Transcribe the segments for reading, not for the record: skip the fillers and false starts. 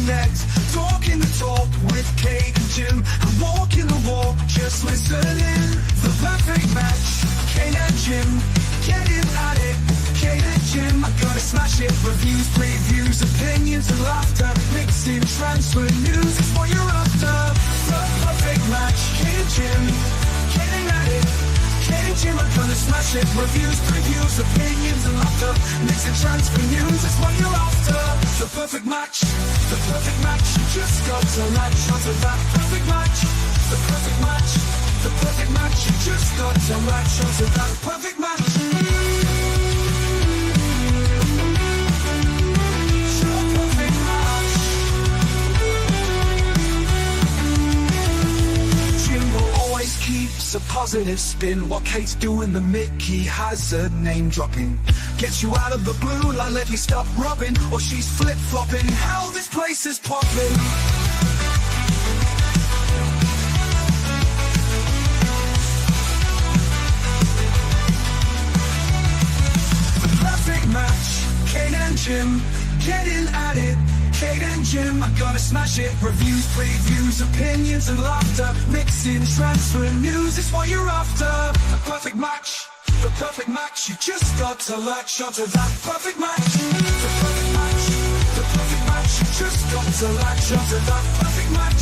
connect. Talking the talk with Kate and Jim, and walking the walk, just listening. The perfect match, Kate and Jim, getting at it. Kate and Jim, I'm gonna smash it. Reviews, previews, opinions and laughter, mixed in transfer news is what you're after. The perfect match, Kate and Jim, getting at it. Kate and Jim, I'm gonna smash it. Reviews, previews, opinions and laughter, mixed in transfer news is what you're after. The perfect match, the perfect match. You just got to latch onto that perfect match. The perfect match, the perfect match. You just got to latch onto that perfect match. Keeps a positive spin. What Kate's doing, the Mickey has a name dropping. Gets you out of the blue like let me stop rubbing, or she's flip-flopping. Hell, this place is popping. The perfect match, Kate and Jim, getting at it. Kate and Jim, I'm gonna smash it. Reviews, previews, opinions and laughter, mixing transfer news is what you're after. The perfect match, the perfect match. You just got to latch onto that perfect match. The perfect match, the perfect match. You just got to latch onto that perfect match.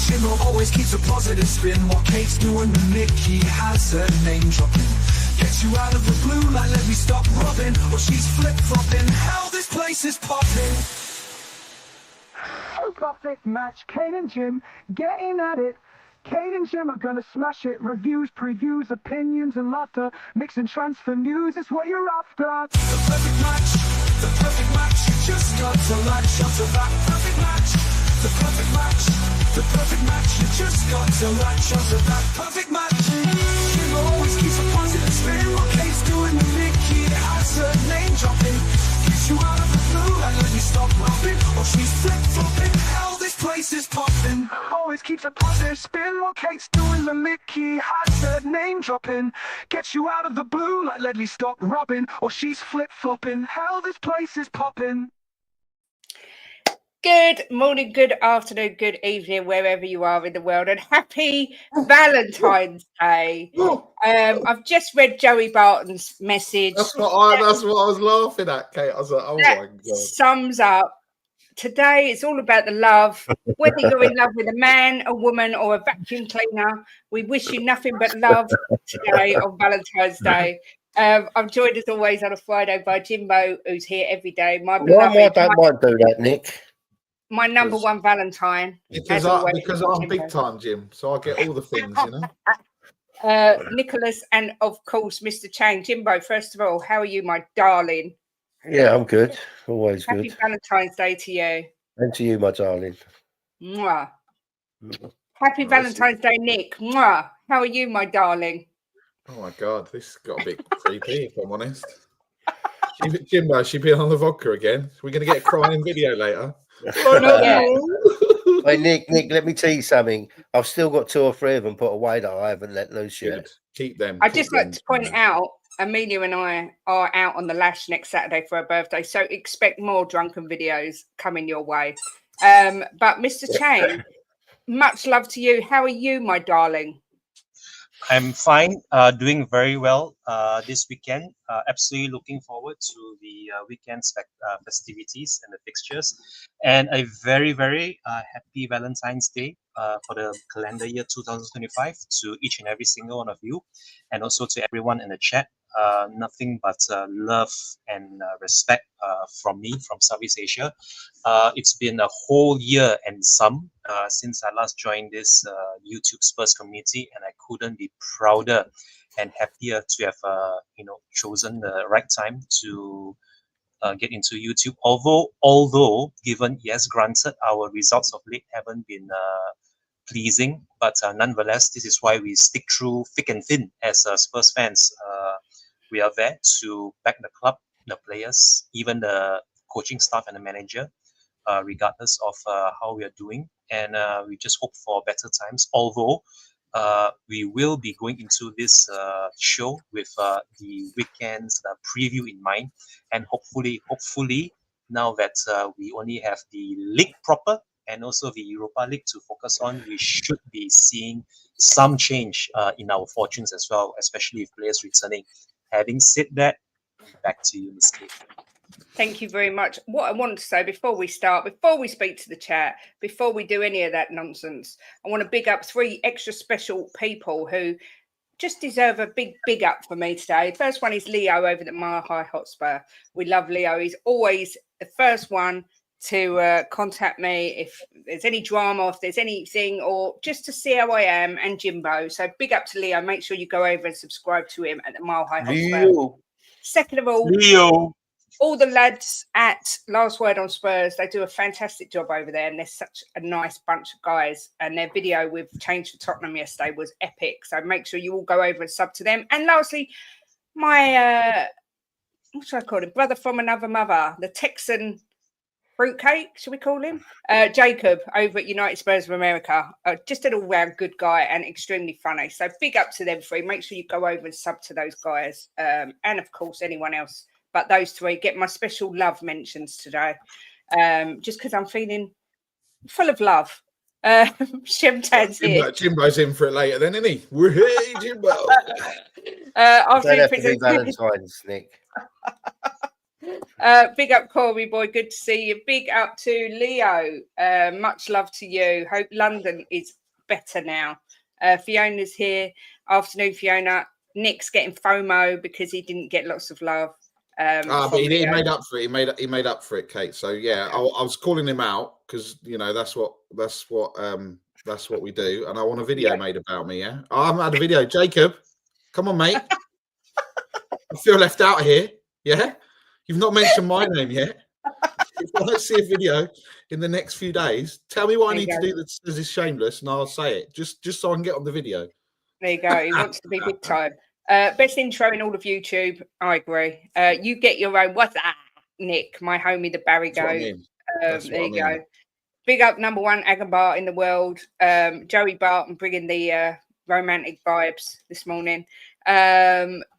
Jim always keeps a positive spin. What Kate's doing, the Mickey has her name dropping. Gets you out of the blue like let me stop rubbing, or she's flip-flopping. Hell, this place is popping. Perfect match, Kate and Jim, getting at it. Kate and Jim are gonna smash it. Reviews, previews, opinions and laughter, mixing transfer news is what you're after. The perfect match, the perfect match. You just got to latch onto that perfect match. The perfect match, the perfect match. You just got to latch onto that perfect match. Jim always keeps a positive spin. What Kate's doing, the Mickey has her name dropping. Gets you out of the blue and let you stop rubbing, or she's flip-flopping. Hell, this place is popping. Always keeps a positive spin. What Kate's doing, the Mickey has her name dropping. Gets you out of the blue like let me stop rubbing, or she's flip-flopping. Hell, this place is popping. Good morning, good afternoon, good evening, wherever you are in the world, and happy Valentine's Day. I've just read Joey Barton's message. That's what I was laughing at, Kate. I was like, oh my God. Sums up. Today it's all about the love. Whether you're in love with a man, a woman, or a vacuum cleaner, we wish you nothing but love today on Valentine's Day. I'm joined as always on a Friday by Jimbo, who's here every day. My beloved, I don't mind do that, Nick. My number one Valentine. Because I'm big time, Jim, so I get all the things, you know. Nicholas and of course Mr. Chang. Jimbo, first of all, how are you, my darling? Yeah, I'm good. Always Happy good. Happy Valentine's Day to you. And to you, my darling. Mwah. Happy Valentine's Day, Nick. Mwah. How are you, my darling? Oh my God, this got a bit creepy, if I'm honest. Jimbo, she been on the vodka again. We're going to get a crying video later. Hey, Nick, let me tell you something. I've still got 2 or 3 of them put away that I haven't let loose yet. Keep them. I'd just like to point out, Amelia and I are out on the lash next Saturday for her birthday, so expect more drunken videos coming your way. But Mr. Chang, much love to you. How are you, my darling? I'm fine, doing very well this weekend. Absolutely looking forward to the weekend's festivities and the fixtures. And a very, very happy Valentine's Day for the calendar year 2025 to each and every single one of you, and also to everyone in the chat. Nothing but love and respect from me, from Southeast Asia. It's been a whole year and some since I last joined this YouTube Spurs community, and I couldn't be prouder and happier to have chosen the right time to get into YouTube. Although given, yes, granted, our results of late haven't been pleasing, but nonetheless, this is why we stick through thick and thin as Spurs fans. We are there to back the club, the players, even the coaching staff and the manager, regardless of how we are doing. And we just hope for better times. Although we will be going into this show with the weekend's preview in mind, and hopefully now that we only have the league proper and also the Europa League to focus on, we should be seeing some change in our fortunes as well, especially if players returning. Having said that, back to you, Ms. Kate. Thank you very much. What I want to say before we start, before we speak to the chat, before we do any of that nonsense, I want to big up 3 extra special people who just deserve a big up for me today. The first one is Leo over at Mile High Hotspur. We love Leo. He's always the first one to contact me if there's any drama, if there's anything, or just to see how I am, and Jimbo. So big up to Leo. Make sure you go over and subscribe to him at the Mile High Hotspur. Leo. Second of all, Leo. all the lads at Last Word on Spurs, they do a fantastic job over there, and they're such a nice bunch of guys. And their video with Change for Tottenham yesterday was epic. So make sure you all go over and sub to them. And lastly, my what should I call him? Brother from another mother, the Texan fruitcake, should we call him? Jacob over at United Spurs of America. Just an all-round good guy and extremely funny. So big up to them 3. Make sure you go over and sub to those guys. And of course, anyone else. But those 3 get my special love mentions today, just because I'm feeling full of love. Shemtad's here. Jimbo's in for it later then, isn't he? Hey, Jimbo. Don't have to do Valentine's, Nick. Big up, Corey boy. Good to see you. Big up to Leo. Much love to you. Hope London is better now. Fiona's here. Afternoon, Fiona. Nick's getting FOMO because he didn't get lots of love. But he made up for it. He made up for it, Kate. So yeah, I was calling him out because that's what we do. And I want a video made about me. Yeah, I haven't had a video. Jacob, come on, mate. I feel left out here. Yeah, you've not mentioned my name yet. If I don't see a video in the next few days, tell me what I need to do that is shameless, and I'll say it. Just so I can get on the video. There you go. He wants to be big time. Best intro in all of YouTube. I agree. You get your own. What's that, Nick? My homie, the Barry Goat. There you go. Big up number 1 Agambar in the world. Joey Barton bringing the romantic vibes this morning.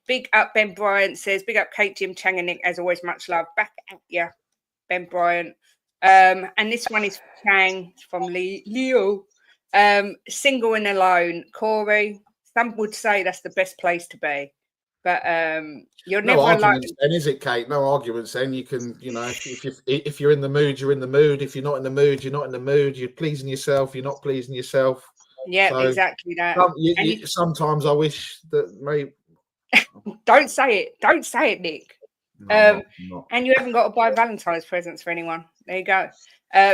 Big up Ben Bryant says, big up Kate, Jim, Chang and Nick. As always, much love. Back at you, Ben Bryant. And this one is Chang from Leo. Single and alone. Corey. Some would say that's the best place to be, but you're never alone. No arguments then, is it, Kate? No arguments then. You can, if you're in the mood, you're in the mood. If you're not in the mood, you're not in the mood. You're pleasing yourself. You're not pleasing yourself. Yeah, so exactly that. Sometimes I wish that maybe. Don't say it. Don't say it, Nick. No, and you haven't got to buy Valentine's presents for anyone. There you go.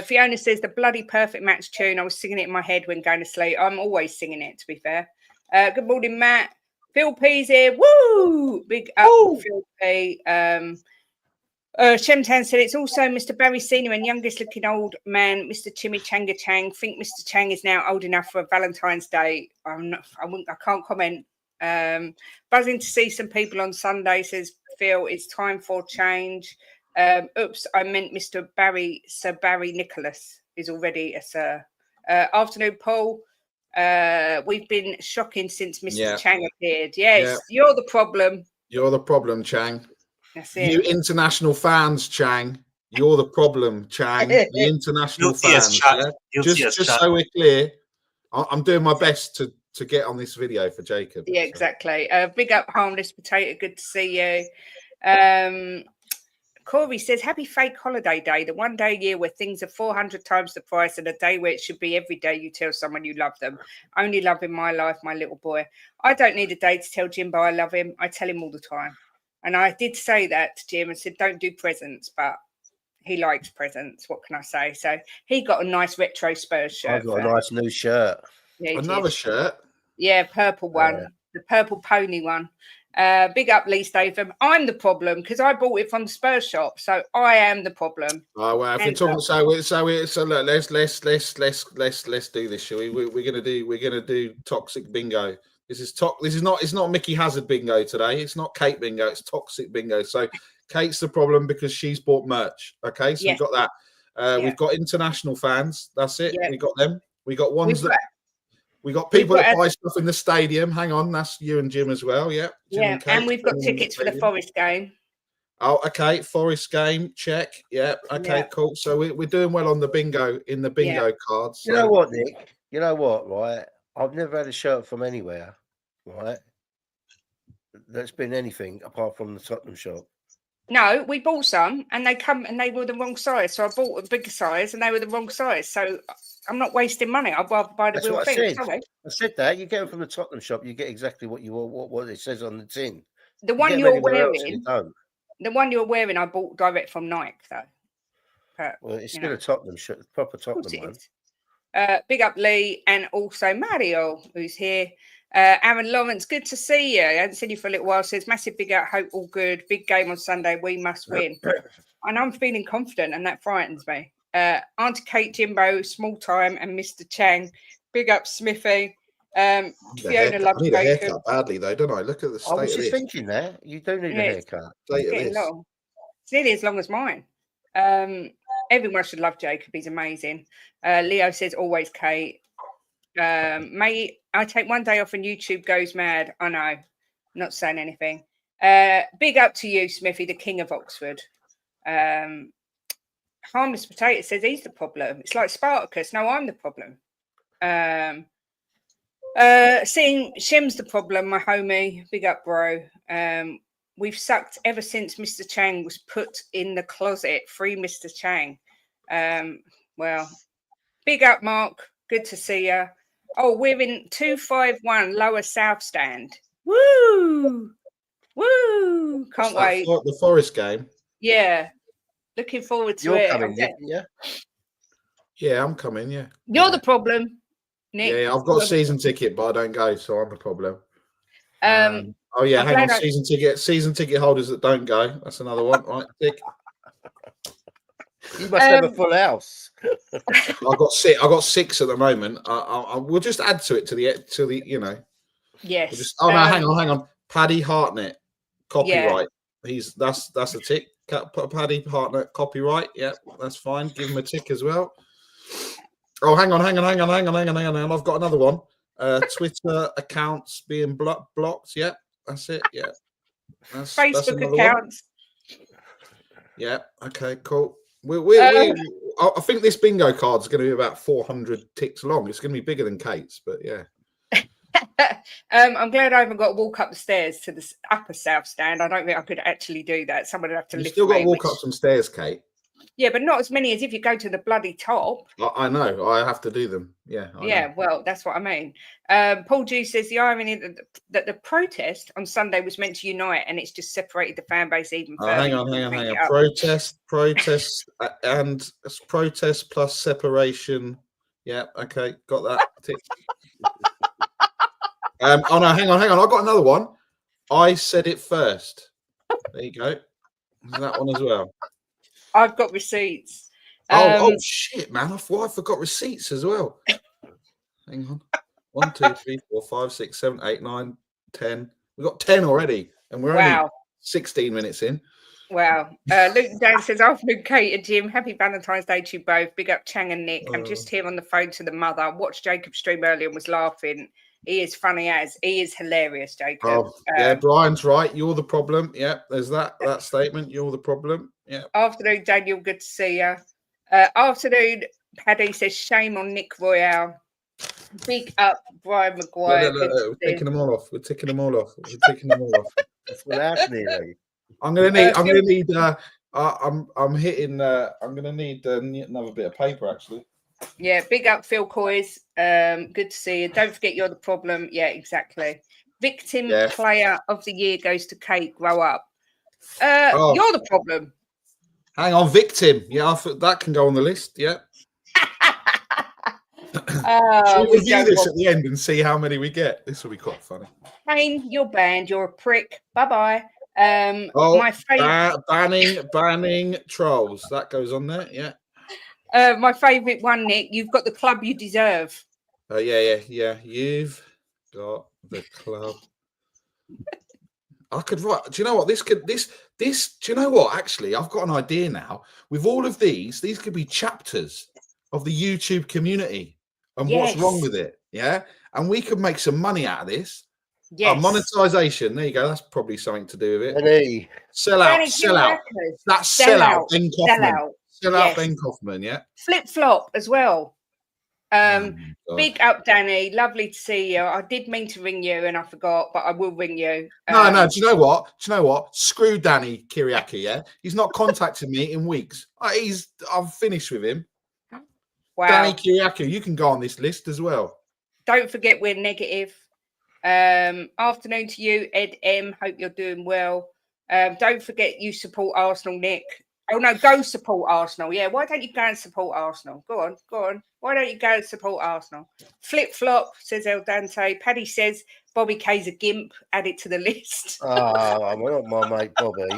Fiona says the bloody perfect match tune. I was singing it in my head when going to sleep. I'm always singing it, to be fair. Good morning, Matt. Phil P's here. Woo! Big up, Phil P. Shemtan said it's also Mr. Barry Senior and youngest looking old man, Mr. Chimichanga Chang. Think Mr. Chang is now old enough for Valentine's Day. I can't comment. Buzzing to see some people on Sunday, says Phil. It's time for change. Oops, I meant Mr. Barry. Sir Barry Nicholas is already a sir. Afternoon, Paul. We've been shocking since Mr. Chang appeared. Yes, you're the problem. You're the problem, Chang. That's it. You international fans, Chang. You're the problem, Chang. The international fans. Just so we're clear, I'm doing my best to get on this video for Jacob. Yeah, exactly. Big up, harmless potato. Good to see you. Corey says, happy fake holiday day, the one day a year where things are 400 times the price and a day where it should be every day you tell someone you love them. Only love in my life, my little boy. I don't need a day to tell Jimbo I love him. I tell him all the time. And I did say that to Jim and said, don't do presents, but he likes presents. What can I say? So he got a nice retro Spurs shirt. I've got a nice new shirt. Yeah, another shirt? Yeah, purple one. The purple pony one. Big up Lee Statham. I'm the problem because I bought it from the Spurs shop, so I am the problem. Oh well, if we're talking, so look, let's do this, shall we? We're gonna do toxic bingo. It's not Mickey Hazard bingo today. It's not Kate bingo. It's toxic bingo. So Kate's the problem because she's bought merch. Okay, so we've got that. We've got international fans. That's it. We got them. We got ones we got people that buy stuff in the stadium. Hang on, that's you and Jim as well. Yeah. And we've got tickets for the Forest game. Oh, okay. Forest game, check. Yeah. Okay, Yeah. cool. So we're doing well on the bingo cards. You know what, Nick? You know what, right? I've never had a shirt from anywhere, right? That's been anything apart from the Tottenham shop. No, we bought some and they were the wrong size. So I bought a bigger size and they were the wrong size. So I'm not wasting money. I'd rather buy the That's real what I thing. said. Sorry. I said that. You get them from the Tottenham shop, you get exactly what you want, what it says on the tin. The You one get them you're anywhere else, wearing, you don't. the one you're wearing, I bought direct from Nike though. But, Well, it's you still know, a Tottenham shirt, proper of course Tottenham it one. is. Big up Lee and also Mario, who's here. Aaron Lawrence, good to see you. I haven't seen you for a little while. Says massive big up, hope all good. Big game on Sunday. We must win. And I'm feeling confident, and that frightens me. Auntie Kate Jimbo, small time, and Mr. Chang. Big up Smithy. Fiona loves I need a Jacob. haircut badly though, don't I? Look at the state I was of just this. thinking that. You do need Yeah, a it's- haircut. State of Getting this. long. It's nearly as long as mine. Everyone should love Jacob. He's amazing. Leo says always Kate. May I take one day off and YouTube goes mad? I know. Not saying anything. Big up to you, Smithy, the king of Oxford. Harmless Potato says he's the problem. It's like Spartacus. No, I'm the problem. Seeing Shim's the problem, my homie. Big up, bro. We've sucked ever since Mr. Chang was put in the closet. Free Mr. Chang. Well, big up, Mark. Good to see you. Oh, we're in 251 Lower South Stand. Woo! Woo! Can't wait. The Forest game. Yeah. Looking forward to You're it. coming, Nick, yeah? Yeah, I'm coming. Yeah. You're the problem, Nick. Yeah, I've got a season ticket, but I don't go, so I'm the problem. Oh yeah, I'm hang on. glad Season ticket holders that don't go. That's another one, right? Dick. You must have a full house. I got six at the moment. We'll just add to it to the Yes. We'll hang on. Paddy Hartnett, copyright. Yeah. That's a tick. Paddy Hartnett, copyright. Yeah, that's fine. Give him a tick as well. Oh, hang on. I've got another one. Twitter accounts being blocked. Yeah, that's it. Yeah, that's Facebook accounts. One. Yeah. Okay. Cool. I think this bingo card is going to be about 400 ticks long. It's going to be bigger than Kate's, but yeah. I'm glad I haven't got to walk up the stairs to the upper South Stand. I don't think I could actually do that. Someone would have to lift me. Still got to walk up some stairs, Kate. Yeah, but not as many as if you go to the bloody top. I know. I have to do them. Yeah. I know. Well, that's what I mean. Paul G says the irony that the protest on Sunday was meant to unite and it's just separated the fan base even further. Hang on. Protest and protest plus separation. Yeah. Okay. Got that. Tick. Oh no, hang on. I've got another one. I said it first. There you go. That one as well. I've got receipts. Oh shit, man! I forgot receipts as well. Hang on. 1, 2, 3, 4, 5, 6, 7, 8, 9, 10. We've got 10 already, and we're only 16 minutes in. Wow. Luke Dan says, afternoon, Kate and Jim. Happy Valentine's Day to you both. Big up Chang and Nick. I'm just here on the phone to the mother. Watched Jacob stream earlier and was laughing. He is funny as. He is hilarious, Jacob. Oh, yeah, Brian's right. You're the problem. Yeah, there's that statement. You're the problem. Yeah. Afternoon, Daniel. Good to see you. Afternoon, Paddy says, shame on Nick Royale. Big up, Brian Maguire. We're taking them all off. I'm gonna need another bit of paper actually. Yeah, big up Phil Coys. Good to see you. Don't forget you're the problem. Yeah, exactly. Victim player of the year goes to Kate. Grow up. You're the problem. Hang on, victim. Yeah, that can go on the list. Yeah. Should we review this at the end and see how many we get? This will be quite funny. Kane, you're banned. You're a prick. Bye-bye. My favorite banning trolls. That goes on there. Yeah. My favorite one, Nick. You've got the club you deserve. Yeah. You've got the club. I could write. Do you know what? This. Do you know what? Actually, I've got an idea now. With all of these could be chapters of the YouTube community and what's wrong with it. Yeah, and we could make some money out of this. Yes. Monetization. There you go. That's probably something to do with it. Any. Sell out. That's sell out. Ben Kaufman. Sell out Ben Kaufman. Yeah. Flip flop as well. Oh, Big up, Danny. Lovely to see you. I did mean to ring you and I forgot, but I will ring you. No. Do you know what? Screw Danny Kiriaki. Yeah, he's not contacted me in weeks. I've finished with him. Wow. Danny Kiriaki, you can go on this list as well. Don't forget we're negative. Afternoon to you, Ed M. Hope you're doing well. Don't forget you support Arsenal, Nick. Oh no, go support Arsenal. Yeah, why don't you go and support Arsenal? Go on. Why don't you go and support Arsenal? Flip flop, says El Dante. Paddy says Bobby K's a gimp. Add it to the list. Oh, I'm not my mate Bobby.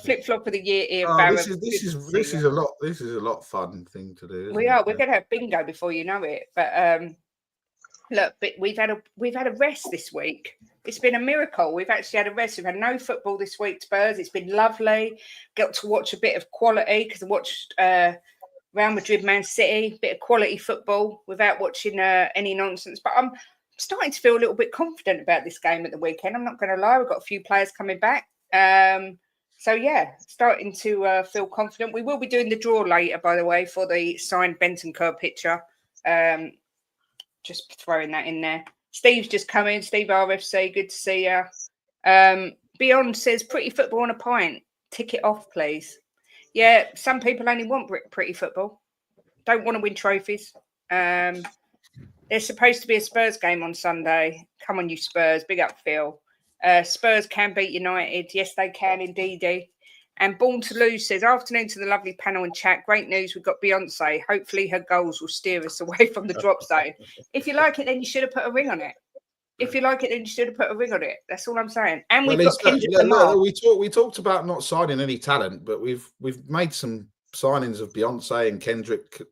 Flip flop of the year, Ian Barrett. This is a lot fun thing to do. We're going to have bingo before you know it. But look, we've had a rest this week. It's been a miracle. We've actually had a rest. We've had no football this week, Spurs. It's been lovely. Got to watch a bit of quality because I watched Real Madrid, Man City, bit of quality football without watching any nonsense. But I'm starting to feel a little bit confident about this game at the weekend. I'm not going to lie. We've got a few players coming back. So, yeah, starting to feel confident. We will be doing the draw later, by the way, for the signed Benton Kerr picture. Just throwing that in there. Steve's just come in. Steve RFC, good to see you. Beyond says, pretty football on a pint. Tick it off, please. Yeah, some people only want pretty football. Don't want to win trophies. There's supposed to be a Spurs game on Sunday. Come on, you Spurs. Big up, Phil. Spurs can beat United. Yes, they can indeed. And Born to Lose says, afternoon to the lovely panel and chat. Great news. We've got Beyonce. Hopefully her goals will steer us away from the drop zone. If you like it, then you should have put a ring on it. That's all I'm saying. And we've got Kendrick Lamar. We talked about not signing any talent, but we've made some signings of Beyonce and Kendrick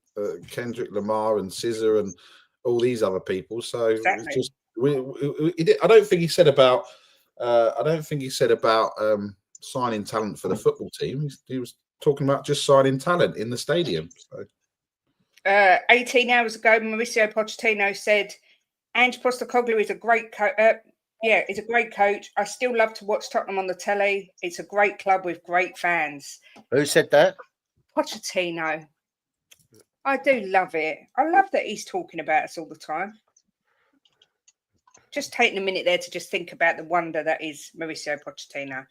Lamar and SZA and all these other people. So exactly. It's just I don't think he said about signing talent for the football team. He was talking about just signing talent in the stadium. So. 18 hours ago, Mauricio Pochettino said, Ange Postecoglou is a great coach. He's a great coach. I still love to watch Tottenham on the telly. It's a great club with great fans. Who said that? Pochettino. I do love it. I love that he's talking about us all the time. Just taking a minute there to just think about the wonder that is Mauricio Pochettino.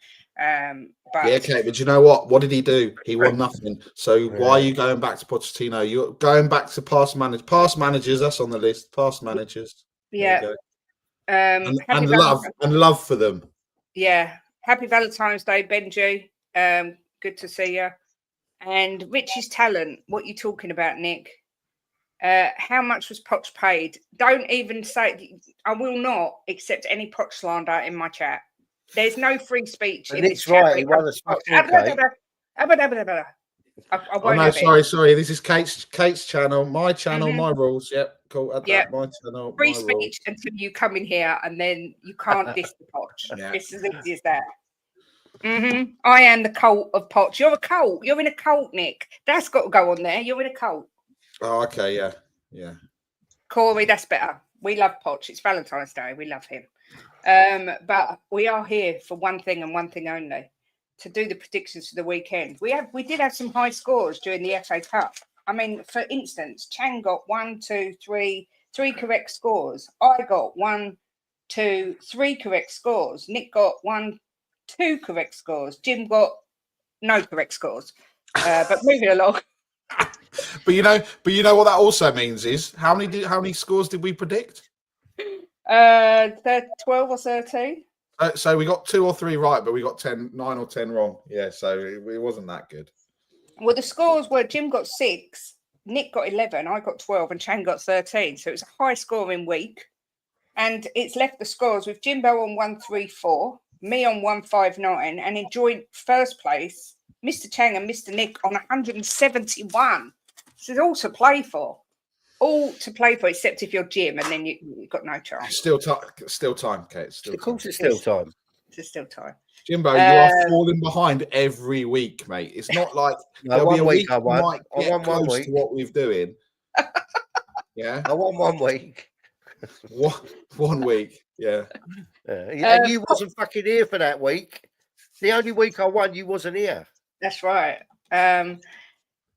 But you know what? What did he do? He won nothing. So why are you going back to Pochettino? You're going back to past managers. That's on the list. Past managers. Yeah. And love for them. Yeah. Happy Valentine's Day, Benji. Good to see you. And Richie's talent. What are you talking about, Nick? How much was Poch paid? Don't even say. I will not accept any Poch slander in my chat. There's no free speech in this chat. He won a sorry. This is Kate's channel. My channel, my rules. Yep, cool. My channel. Free speech until you come in here, and then you can't diss the Poch. Yeah. It's as easy as that. Mm-hmm. I am the cult of Poch. You're a cult. You're in a cult, Nick. That's got to go on there. You're in a cult. Oh, okay, yeah. Corey, that's better. We love Poch. It's Valentine's Day. We love him. But we are here for one thing and one thing only, to do the predictions for the weekend. We did have some high scores during the FA Cup. I mean, for instance, Chang got 3 correct scores. I got 3 correct scores. Nick got 2 correct scores. Jim got no correct scores. But moving along. But you know what that also means is how many scores did we predict? 12 or 13. So we got 2 or 3 right, but we got 9 or 10 wrong. Yeah, so it wasn't that good. Well, the scores were Jim got 6, Nick got 11, I got 12, and Chang got 13. So it was a high scoring week, and it's left the scores with Jimbo on 134, me on 159, and in joint first place, Mr. Chang and Mr. Nick on 171. So it's all to play for. Except if you're Jim, and then you've got no chance. Still time, Kate. Of course, it's still time. It's still time. Jimbo, you are falling behind every week, mate. It's not like there'll be a week you might get close to what we're doing. Yeah, I won 1 week. One week. Yeah. And you wasn't fucking here for that week. The only week I won, you wasn't here. That's right.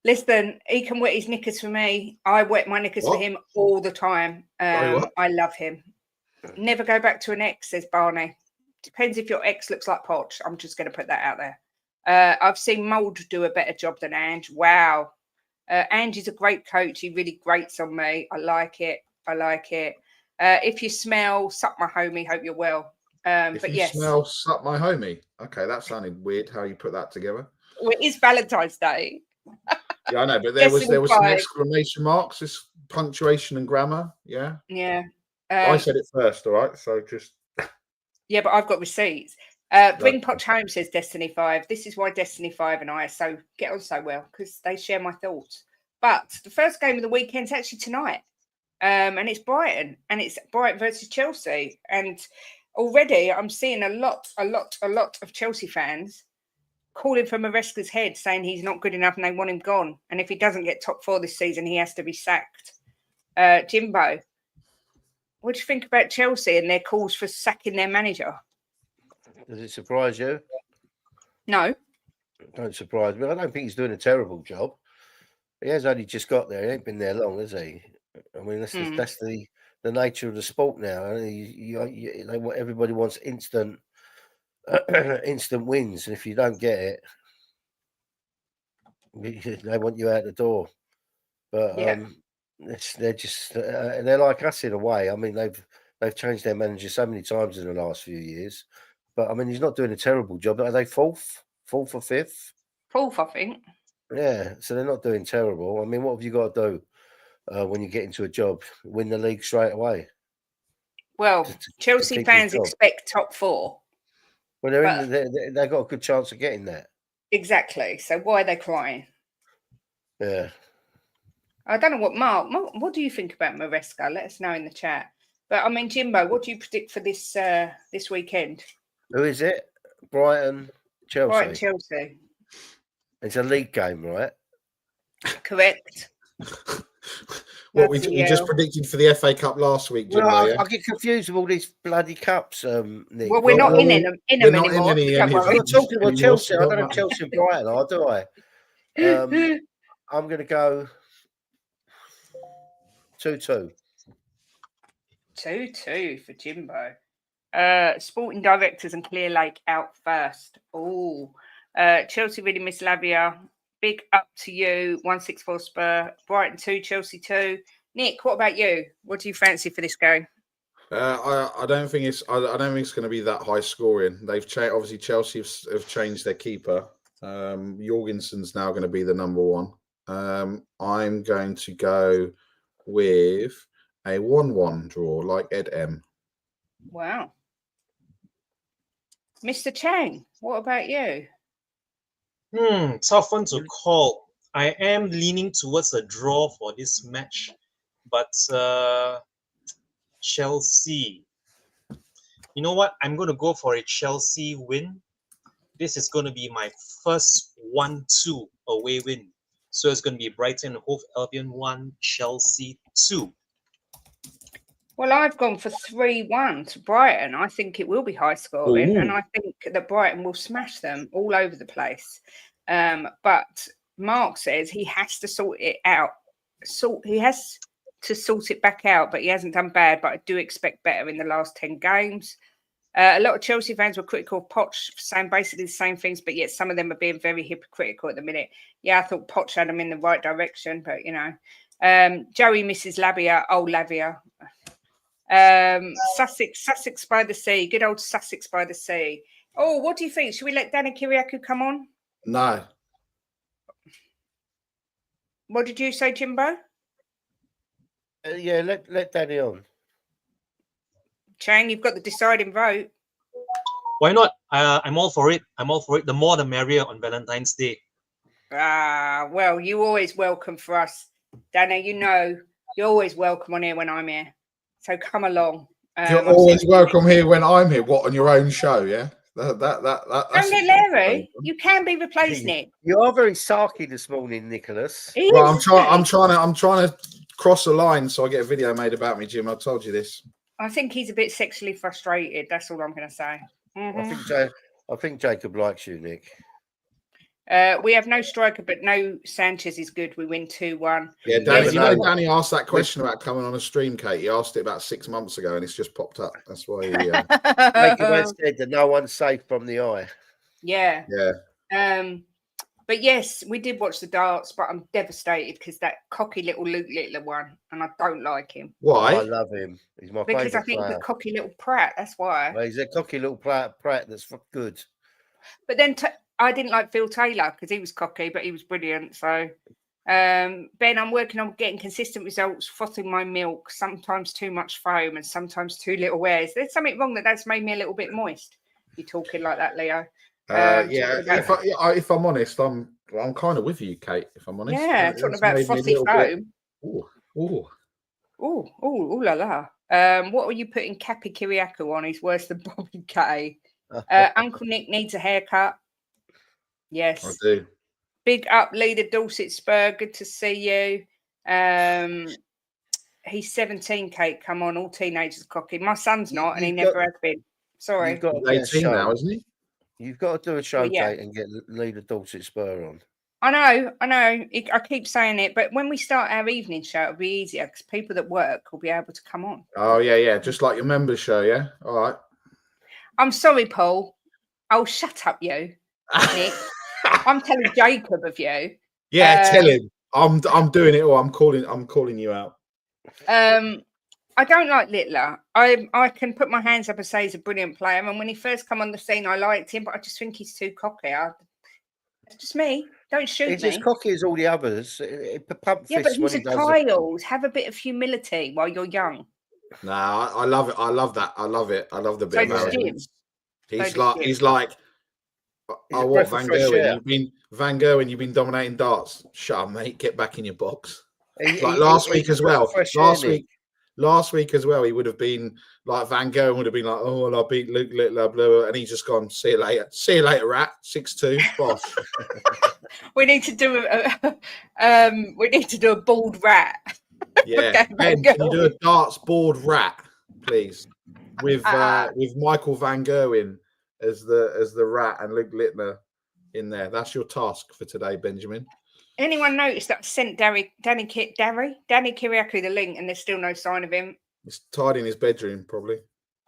Listen, he can wet his knickers for me. I wet my knickers for him all the time. I love him. Never go back to an ex, says Barney. Depends if your ex looks like Poch. I'm just going to put that out there. I've seen Mould do a better job than Ange. Wow. Ange is a great coach. He really grates on me. I like it. If you smell, suck my homie. Hope you're well. Smell, suck my homie. Okay, that sounded weird how you put that together. Well, it is Valentine's Day. Yeah, I know, but there was some exclamation marks, this punctuation and grammar. Yeah. Yeah. I said it first, all right? So just... Yeah, but I've got receipts. Bring Poch home, says Destiny 5. This is why Destiny 5 and I get on so well, because they share my thoughts. But the first game of the weekend's actually tonight. And it's Brighton. And it's Brighton versus Chelsea. And already I'm seeing a lot of Chelsea fans calling for Maresca's head, saying he's not good enough and they want him gone. And if he doesn't get top 4 this season, he has to be sacked. Jimbo, what do you think about Chelsea and their calls for sacking their manager? Does it surprise you? No. Don't surprise me. I don't think he's doing a terrible job. He has only just got there. He ain't been there long, has he? I mean, that's the nature of the sport now. Everybody wants instant wins, and if you don't get it, they want you out the door. But they're like us in a way. I mean, they've changed their manager so many times in the last few years. But I mean, he's not doing a terrible job. Are they fourth or fifth? Fourth, I think. Yeah, so they're not doing terrible. I mean, what have you got to do when you get into a job? Win the league straight away. Well, Chelsea fans expect top 4. Well, they've got a good chance of getting that. Exactly. So why are they crying? Yeah. I don't know Mark, what do you think about Maresca? Let us know in the chat. But I mean, Jimbo, what do you predict for this weekend? Who is it? Brighton, Chelsea. Brighton, Chelsea. It's a league game, right? Correct. What we just predicted for the FA Cup last week, Jimbo, well, I get confused with all these bloody cups, Nick. Well, we're not in them anymore. I'm not talking about Chelsea. I don't have Chelsea and Brighton, do I? I'm going to go 2-2. 2-2 for Jimbo. Sporting directors and Clear Lake out first. Chelsea really miss Lavia. Big up to you. 164 Spur. Brighton 2, Chelsea 2. Nick, what about you? What do you fancy for this game? I don't think it's going to be that high scoring. They've obviously Chelsea have changed their keeper. Jorgensen's now going to be the number 1. I'm going to go with a 1-1 draw, like Ed M. Wow. Mr. Chang, what about you? Tough one to call. I am leaning towards a draw for this match, but Chelsea. You know what? I'm going to go for a Chelsea win. This is going to be my first 1-2 away win. So it's going to be Brighton, Hove Albion 1, Chelsea 2. Well, I've gone for 3-1 to Brighton. I think it will be high scoring, and I think that Brighton will smash them all over the place. But Mark says he has to sort it out. He has to sort it back out, but he hasn't done bad. But I do expect better in the last 10 games. A lot of Chelsea fans were critical of Poch, saying basically the same things, but yet some of them are being very hypocritical at the minute. Yeah, I thought Poch had them in the right direction, but Joey misses Lavia. Oh, Lavia. Sussex by the sea. Good old Sussex by the sea. Oh, what do you think? Should we let Danny Kiriakou come on? No. What did you say, Jimbo? Yeah, let Danny on. Chang, you've got the deciding vote. Why not? I'm all for it. The more the merrier on Valentine's Day. Well, you're always welcome for us. Danny, you're always welcome on here when I'm here. So come along. You're always welcome here when I'm here. What, on your own show? Yeah. Don't get Larry. You can be replaced, Nick. You are very sarky this morning, Nicholas. Well, I'm trying to cross a line so I get a video made about me, Jim. I told you this. I think he's a bit sexually frustrated. That's all I'm going to say. I think Jacob likes you, Nick. We have no striker, but no Sanchez is good. We win 2-1. Yeah, Danny, you know, Danny asked that question about coming on a stream, Kate. He asked it about 6 months ago, and it's just popped up. That's why. Jacob has said that no one's safe from the eye. Yeah. Yeah. But yes, we did watch the darts, but I'm devastated because that cocky little Luke Littler won, and I don't like him. Why? I love him. He's my favourite Because I think player. he's a cocky little prat. That's why. Well, he's a cocky little Pratt that's good. But then I didn't like Phil Taylor because he was cocky, but he was brilliant. So, Ben, I'm working on getting consistent results, frothing my milk, sometimes too much foam and sometimes too little airs. There's something wrong that's made me a little bit moist. You're talking like that, Leo. If I'm honest, I'm kind of with you, Kate. If I'm honest, talking about frothy foam. Ooh, La la. What are you putting Cappy Kiriakou on? He's worse than Bobby K. Uncle Nick needs a haircut. Yes, I do. Big up, leader Dorset Spur. Good to see you. He's 17, Kate. Come on, all teenagers cocky. My son's not, and he never has been. Sorry. He's 18 now, isn't he? You've got to do a show, Kate, and get leader Dorset Spur on. I know. I keep saying it, but when we start our evening show, it'll be easier because people that work will be able to come on. Oh, yeah. Just like your members show, yeah? All right. I'm sorry, Paul. Oh, shut up, you, Nick. I'm telling Jacob of you. Yeah, tell him. I'm doing it all. I'm calling you out. I don't like Littler. I can put my hands up and say he's a brilliant player. And when he first come on the scene, I liked him, but I just think he's too cocky. It's just me. Don't shoot me. He's as cocky as all the others. But he's a child. Have a bit of humility while you're young. No, I love it. I love that. I love it. I love the bit of arrogance. He's like, oh, what, Van Gerwen? You've been dominating darts. Shut up, mate. Get back in your box. Last week as well, he would have been like Van Gerwen would have been like, oh, well, I beat Luke Littler, blah, blah, and he's just gone, see you later, rat, 6-2, bosh. We need to do a bald rat. Yeah, Ben, can you do a darts board rat, please, with Michael Van Gerwen as the rat and Luke Littler in there? That's your task for today, Benjamin. Anyone noticed that I sent Danny Kiriakou the link and there's still no sign of him? He's tied in his bedroom, probably.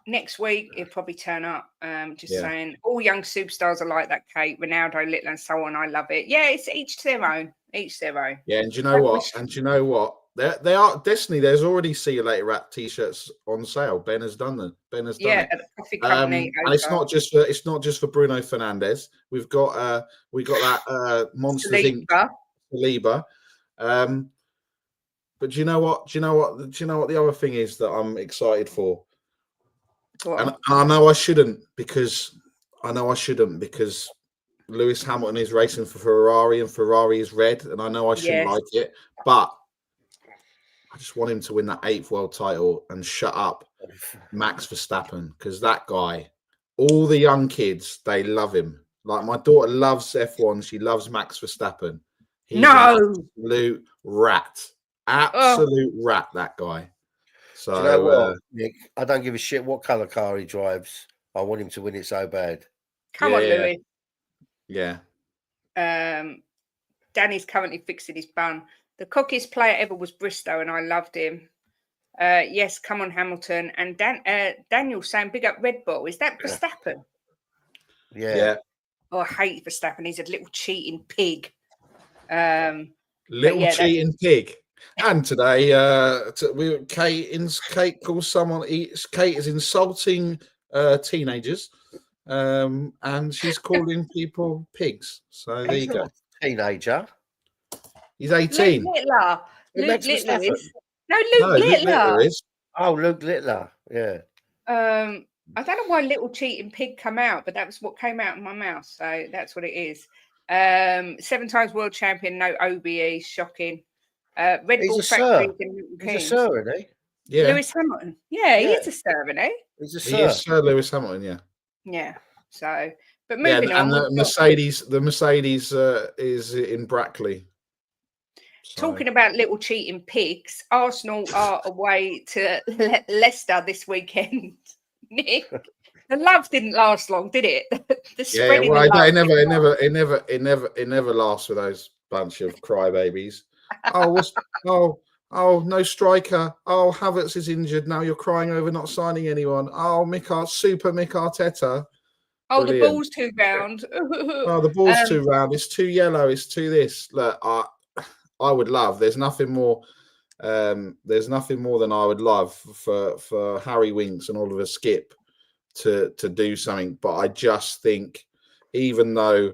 Next week, he'll probably turn up. Saying, all young superstars are like that, Kate, Ronaldo, Littler, and so on. I love it. Yeah, it's each to their own. Yeah, and do you know what? They are Destiny. There's already "See You Later" Rat t-shirts on sale. Ben has done them. At the coffee company. And it's not just for Bruno Fernandes. We've got that Monsters Inc. Saliba. But do you know what the other thing is that I'm excited for? And I know I shouldn't because Lewis Hamilton is racing for Ferrari and Ferrari is red, and I know I shouldn't like it, but I just want him to win that 8th world title and shut up Max Verstappen, because that guy, all the young kids, they love him. Like my daughter loves F1, she loves Max Verstappen. He's an absolute rat. Absolute rat, that guy. So, do you know what, Nick? I don't give a shit what colour car he drives. I want him to win it so bad. Come on, Louis. Yeah. Danny's currently fixing his bun. The cockiest player ever was Bristow, and I loved him. Yes, come on, Hamilton. And Daniel saying, big up Red Bull. Is that Verstappen? Yeah. Oh, I hate Verstappen. He's a little cheating pig. Cheating pig. And today, Kate calls someone. Kate is insulting teenagers, and she's calling people pigs. So there you go. Teenager. He's 18. Luke Littler. Luke Littler is. No, Luke Littler is. Oh, Luke Littler. Yeah. I don't know why little cheating pig come out, but that was what came out of my mouth. So that's what it is. 7 times world champion, no OBE, shocking. Red Bull Factory. He's a sir, isn't he? Yeah. Lewis Hamilton. Yeah, he is a sir, isn't he? He's a sir. He is Sir Lewis Hamilton, yeah. Yeah. So, but moving on. And the Mercedes is in Brackley. Talking about little cheating pigs, Arsenal are away to Leicester this weekend. Nick, the love didn't last long, did it? The spreading well, of love. it never lasts with those bunch of crybabies. Oh, no striker. Oh, Havertz is injured. Now you're crying over not signing anyone. Oh, Super Mick Arteta. Oh, Brilliant. the ball's too round. Oh, the ball's too round. It's too yellow. It's too this. Look, I would love. There's nothing more. There's nothing more than I would love for Harry Winks and Oliver Skip to do something. But I just think, even though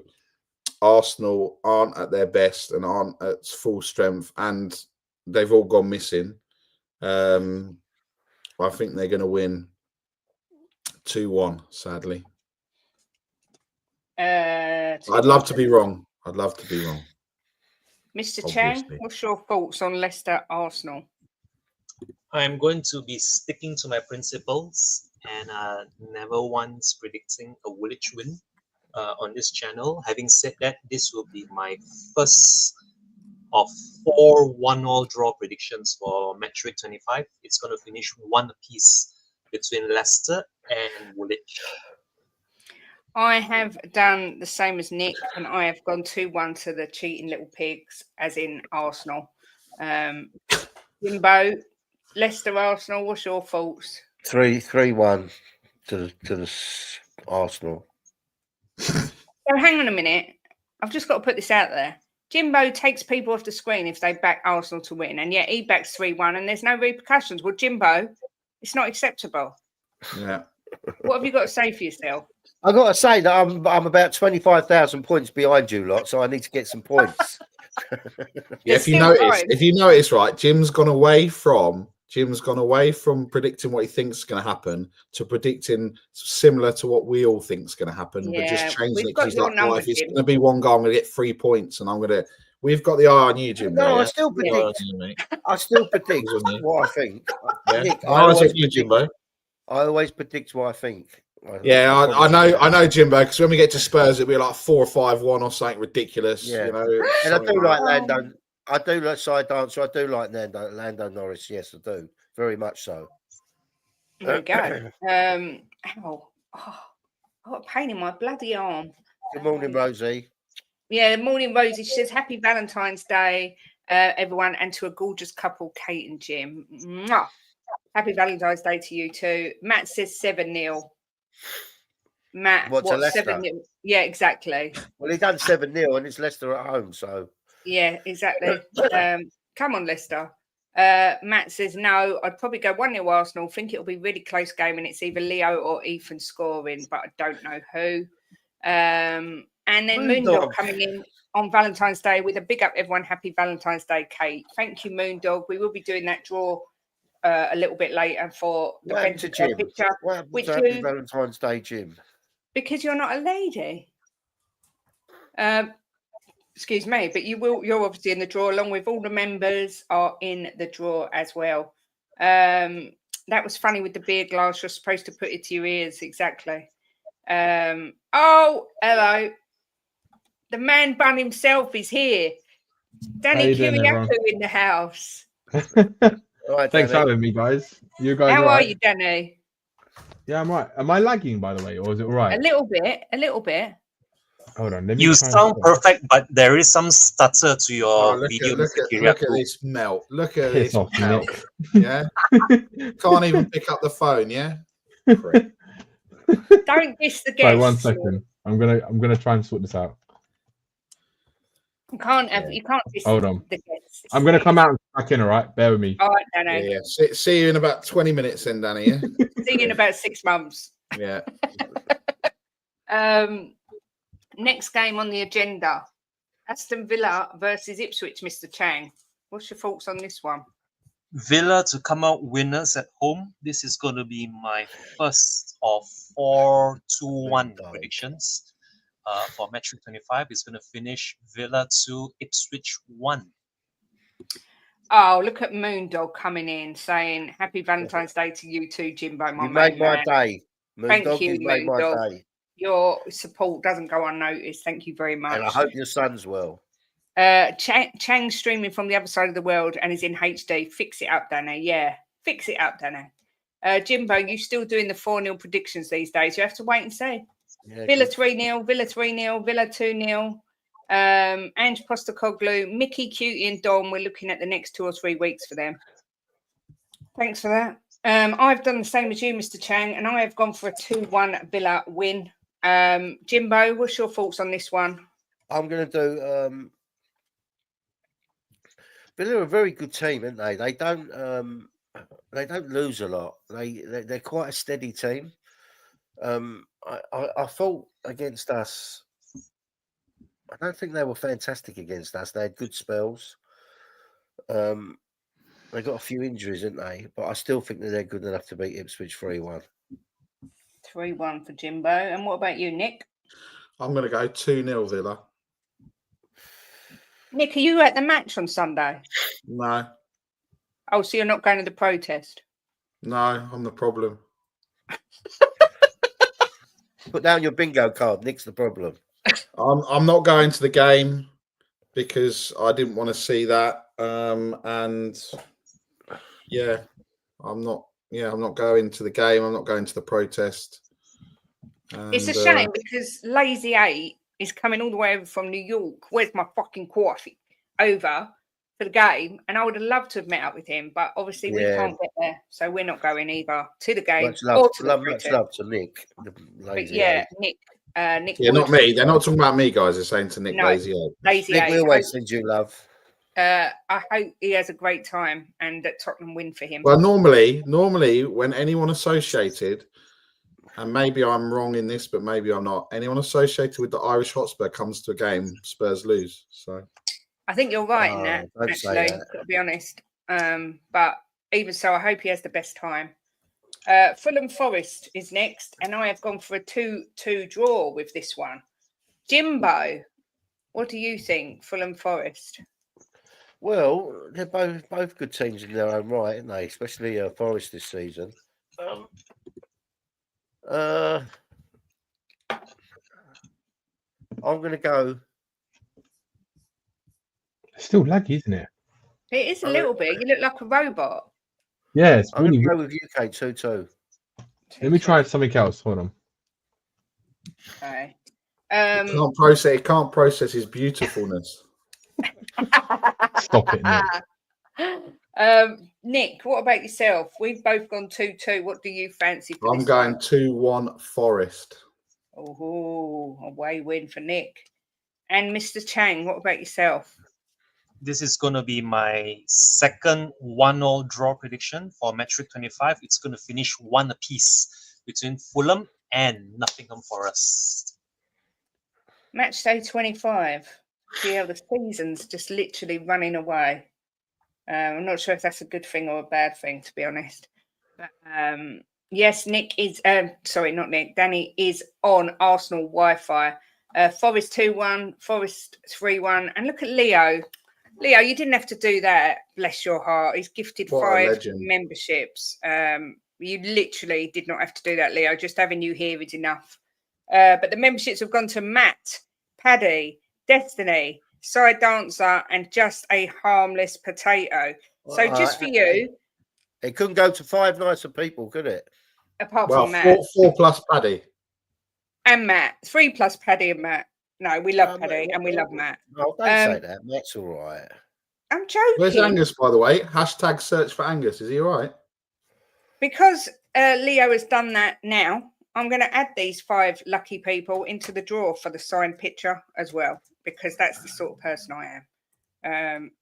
Arsenal aren't at their best and aren't at full strength, and they've all gone missing, I think they're going to win 2-1. Sadly, I'd love to be wrong. Mr. Chang, what's your thoughts on Leicester Arsenal? I'm going to be sticking to my principles and never once predicting a Woolwich win on this channel. Having said that, this will be my first of 4 1-all draw predictions for match week 25. It's going to finish 1 apiece between Leicester and Woolwich. I have done the same as Nick, and I have gone 2-1 to the cheating little pigs, as in Arsenal. Jimbo, Leicester Arsenal, what's your thoughts? 3-1 to the Arsenal. So hang on a minute. I've just got to put this out there. Jimbo takes people off the screen if they back Arsenal to win, and yet he backs 3-1 and there's no repercussions. Well, Jimbo, it's not acceptable. Yeah. What have you got to say for yourself? I've got to say that I'm about 25,000 points behind you lot, so I need to get some points. Yeah, if you notice, right, Jim's gone away from predicting what he thinks is going to happen to predicting similar to what we all think is going to happen, but just changing it because he's like, if it's going to be one goal, I'm going to get 3 points, and we've got the eye on you, Jim. No, I still predict what I think. Yeah. Nick, I always predict what I think. I know, Jimbo, because when we get to Spurs, it'll be like 4 or 5-1 or something ridiculous. Yeah. You know, and I do like Lando. I do like side dancer. I do like Lando Norris. Yes, I do. Very much so. There we go. What a pain in my bloody arm. Good morning, Rosie. Yeah, morning, Rosie. She says, happy Valentine's Day, everyone, and to a gorgeous couple, Kate and Jim. Mwah. Happy Valentine's Day to you too. Matt says 7-0. Matt, what 7-0? Yeah, exactly. Well, he done 7-0 and it's Leicester at home, so. Yeah, exactly. Come on, Leicester. Matt says, no, I'd probably go 1-0 Arsenal. Think it'll be a really close game and it's either Leo or Ethan scoring, but I don't know who. And then Moondog coming in on Valentine's Day with a big up, everyone. Happy Valentine's Day, Kate. Thank you, Moondog. We will be doing that draw a little bit later for the Brentford picture. Which happy Valentine's Day, Jim? Because you're not a lady. Excuse me, but you're obviously in the draw, along with all the members are in the draw as well. That was funny with the beer glass. You're supposed to put it to your ears, exactly. Oh, hello. The man bun himself is here. Danny Kiriakou in the house. Right, thanks for having me, guys. You guys, how are you, Danny? Yeah, I'm right. Am I lagging, by the way, or is it all right? A little bit. Hold on. You sound perfect, but there is some stutter to your video. Look at this melt. Look at this melt. Yeah. Can't even pick up the phone, yeah? Don't diss the guests. Sorry, 1 second. I'm gonna try and sort this out. You can't diss Hold on. the guests. I'm gonna come out and back in, all right? Bear with me. All right, Danny. Yeah. See you in about 20 minutes then, Danny, yeah? See you in about 6 months. Yeah. Next game on the agenda, Aston Villa versus Ipswich, Mr. Chang. What's your thoughts on this one? Villa to come out winners at home. This is going to be my first of 4-2-1 predictions. For match 25, it's going to finish Villa 2, Ipswich 1. Oh, look at Moondog coming in saying happy Valentine's Day to you too, Jimbo. You made my day. Thank you, Moondog. Your support doesn't go unnoticed. Thank you very much. And I hope your son's well. Chang's streaming from the other side of the world and is in HD. Fix it up, Danny. Yeah, fix it up, Danny. Jimbo, you still doing the 4-0 predictions these days? You have to wait and see. Yeah, Villa 3-0, Villa 3-0, Villa 2-0. Ange Postecoglou, Mickey, Cutie, and Dom. We're looking at the next 2 or 3 weeks for them. Thanks for that. I've done the same as you, Mr. Chang, and I have gone for a 2-1 Villa win. Jimbo, what's your thoughts on this one? I'm going to do. Villa are a very good team, aren't they? They don't lose a lot. They're quite a steady team. I thought against us. I don't think they were fantastic against us. They had good spells. They got a few injuries, didn't they? But I still think that they're good enough to beat Ipswich 3-1. 3-1 for Jimbo. And what about you, Nick? I'm going to go 2-0 Villa. Nick, are you at the match on Sunday? No. Oh, so you're not going to the protest? No, I'm the problem. Put down your bingo card. Nick's the problem. I'm not going to the game because I didn't want to see that. And yeah, I'm not going to the game. I'm not going to the protest. And, it's a shame because Lazy 8 is coming all the way over from New York. Where's my fucking coffee? Over for the game. And I would have loved to have met up with him, but obviously we can't get there. So we're not going either to the game Much love, or to the much love to Nick. Nick. Yeah, Nick, yeah, not me. They're not talking about me, guys. They're saying to Nick, no, Lazy 8. Lazy Nick, 8. we always send you love. I hope he has a great time and that Tottenham win for him. Well, normally when anyone associated, and maybe I'm wrong in this, but maybe I'm not, anyone associated with the Irish Hotspur comes to a game, Spurs lose. So I think you're right in that, actually, to be honest. But even so, I hope he has the best time. Fulham Forest is next, and I have gone for a 2-2 draw with this one. Jimbo, what do you think, Fulham Forest? Well, they're both good teams in their own right, aren't they? Especially Forest this season. I'm going to go. It's still laggy, isn't it? It is a little bit. You look like a robot. Yeah, it's I'm really. going to go with you, Kate, 2-2. Let me try something else. Hold on. Okay. It can't process his beautifulness. Stop it, Nick. Nick, what about yourself? We've both gone 2-2. What do you fancy? I'm going 2-1 Forest. Oh, away win for Nick. And Mr. Chang, what about yourself? This is going to be my second 1-0 draw prediction for match week 25. It's going to finish 1 apiece between Fulham and Nottingham Forest. Match day 25. See how the season's just literally running away. I'm not sure if that's a good thing or a bad thing, to be honest. But, yes, Nick is... sorry, not Nick. Danny is on Arsenal Wi-Fi. Forest 2-1, Forest 3-1. And look at Leo. Leo, you didn't have to do that. Bless your heart. He's gifted 5 memberships. You literally did not have to do that, Leo. Just having you here is enough. But the memberships have gone to Matt, Paddy, Destiny, Side Dancer, and Just a Harmless Potato. So just for you. It couldn't go to 5 nicer people, could it? Apart from Matt. 4 plus Paddy. And Matt. 3 plus Paddy and Matt. No, we love Paddy and we love Matt. No, don't say that. Matt's all right. I'm joking. Where's Angus, by the way? Hashtag search for Angus. Is he all right? Because Leo has done that now, I'm going to add these 5 lucky people into the draw for the signed picture as well, because that's the sort of person I am.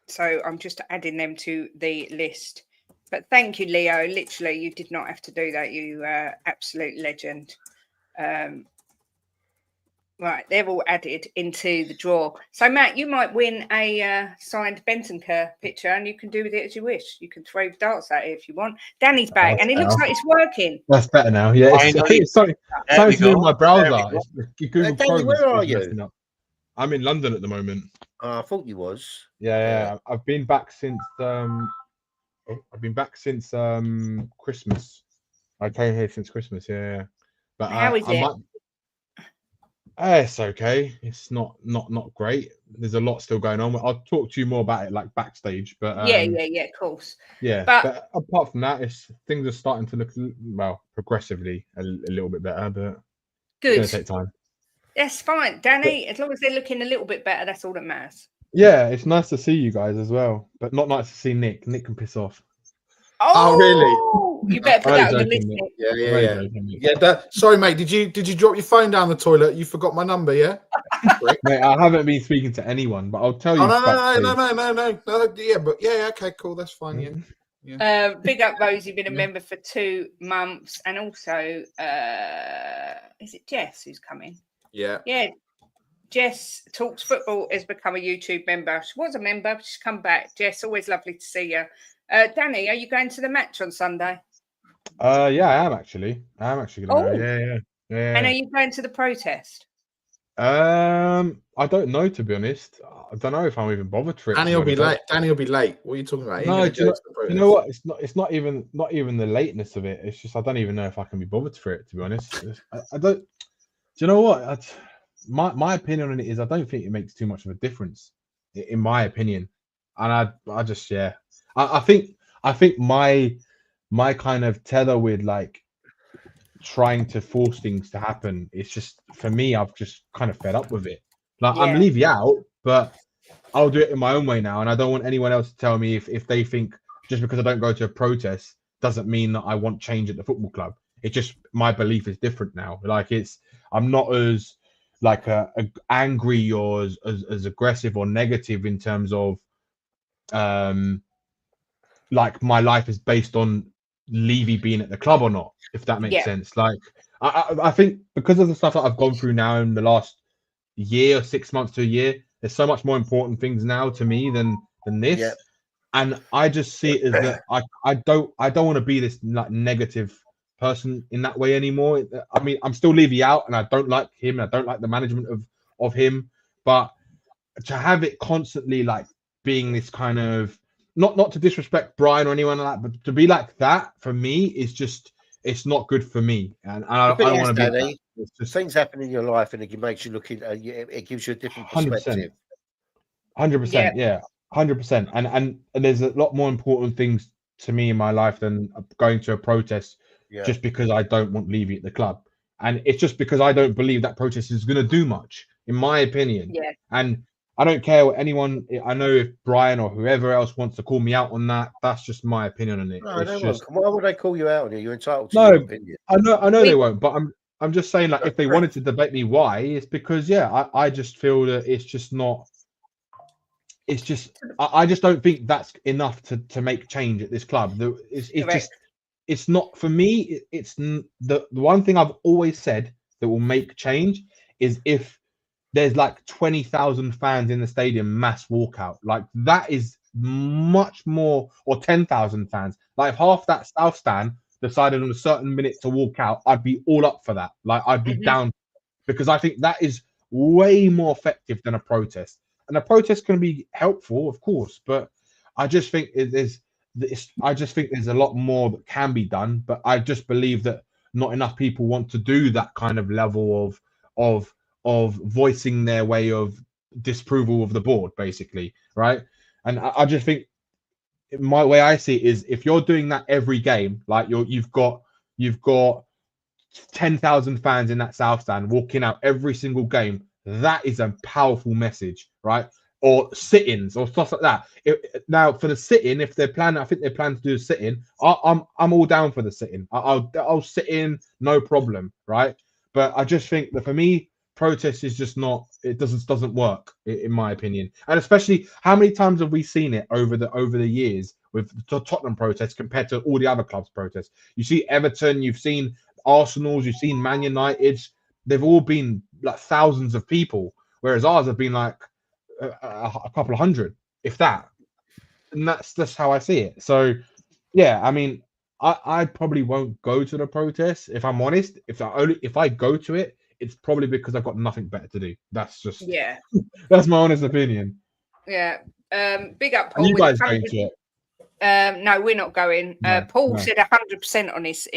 So I'm just adding them to the list. But thank you, Leo. Literally, you did not have to do that. You absolute legend. Right, they're all added into the draw. So, Matt, you might win a signed Benton picture, and you can do with it as you wish. You can throw darts at it if you want. Danny's back, and it looks like it's working. That's better now. Yeah, I think it's something to do with my browser. Google Danny, where are you? I'm in London at the moment. I thought you was. Yeah. I've been back since Christmas. I came here since Christmas. Yeah. But how is it? It's okay. It's not great. There's a lot still going on. I'll talk to you more about it like backstage, but Yeah, of course. Yeah, but apart from that, things are starting to look progressively a little bit better, but good. It's going to take time. That's fine, Danny. As long as they're looking a little bit better, that's all that matters. Yeah, it's nice to see you guys as well, but not nice to see Nick. Nick can piss off. Oh really? You better put that on the list. Yeah. Sorry, mate. Did you drop your phone down the toilet? You forgot my number, yeah? Mate, I haven't been speaking to anyone, but I'll tell you. No. Yeah, okay, cool. That's fine. Yeah. Big up Rosie, been a member for 2 months, and also is it Jess who's coming? Yeah. Jess Talks Football has become a YouTube member. She was a member, but she's come back. Jess, always lovely to see you. Danny, are you going to the match on Sunday? Yeah, I am actually. Going to go. Yeah. And are you going to the protest? I don't know, to be honest. I don't know if I'm even bothered for it. Danny will be late. What are you talking about? No, you know what? It's not even the lateness of it. It's just I don't even know if I can be bothered for it, to be honest. I don't. Do you know what? My opinion on it is I don't think it makes too much of a difference, in my opinion. And I just I think my kind of tether with like trying to force things to happen, it's just, for me, I've just kind of fed up with it. Like, I'm leaving out, but I'll do it in my own way now, and I don't want anyone else to tell me if they think just because I don't go to a protest doesn't mean that I want change at the football club. It's just my belief is different now. Like, I'm not as like angry or as aggressive or negative in terms of like my life is based on Levy being at the club or not, if that makes sense. Like, I think because of the stuff that I've gone through now in the last year, 6 months to a year, there's so much more important things now to me than this. Yeah. And I just see it as that I don't want to be this like negative person in that way anymore. I mean, I'm still Levy out, and I don't like him, and I don't like the management of him. But to have it constantly like being this kind of not to disrespect Brian or anyone like that, but to be like that for me is just, it's not good for me. And I don't want to be. Just, things happen in your life, and it makes you look in. It gives you a different perspective. 100%, yeah, 100%. And there's a lot more important things to me in my life than going to a protest just because I don't want Levy at the club. And it's just because I don't believe that protest is going to do much, in my opinion. Yeah. And I don't care what anyone. I know if Brian or whoever else wants to call me out on that. That's just my opinion on it. No, they won't. Why would they call you out on it? You're entitled to your opinion. I know they won't. But I'm just saying, like, if they wanted to debate me, why? It's because I just feel that it's just not. It's just I just don't think that's enough to make change at this club. It's just, it's not for me. It's the one thing I've always said that will make change is if there's like 20,000 fans in the stadium, mass walkout. Like, that is much more, or 10,000 fans. Like, if half that South stand decided on a certain minute to walk out, I'd be all up for that. Like, I'd be down, because I think that is way more effective than a protest. And a protest can be helpful, of course, but I just think there's a lot more that can be done. But I just believe that not enough people want to do that kind of level of voicing their way of disapproval of the board, basically, right? And I just think, my way I see it is, if you're doing that every game, like you've got 10,000 fans in that South stand walking out every single game, that is a powerful message, right? Or sit-ins or stuff like that. Now, for the sit-in, if they're planning, I think they plan to do a sit-in. I'm all down for the sit-in. I'll sit in, no problem, right? But I just think that for me, protest is just not. It doesn't work, in my opinion. And especially, how many times have we seen it over the years with the Tottenham protests compared to all the other clubs' protests? You see Everton, you've seen Arsenal's, you've seen Man United's. They've all been like thousands of people, whereas ours have been like a couple of hundred, if that. And that's how I see it. So, yeah, I mean, I probably won't go to the protest, if I'm honest. If I go to it, it's probably because I've got nothing better to do. That's just that's my honest opinion. Yeah. Big up, Paul. Are you guys going to it? No, we're not going. No, Paul said 100% on his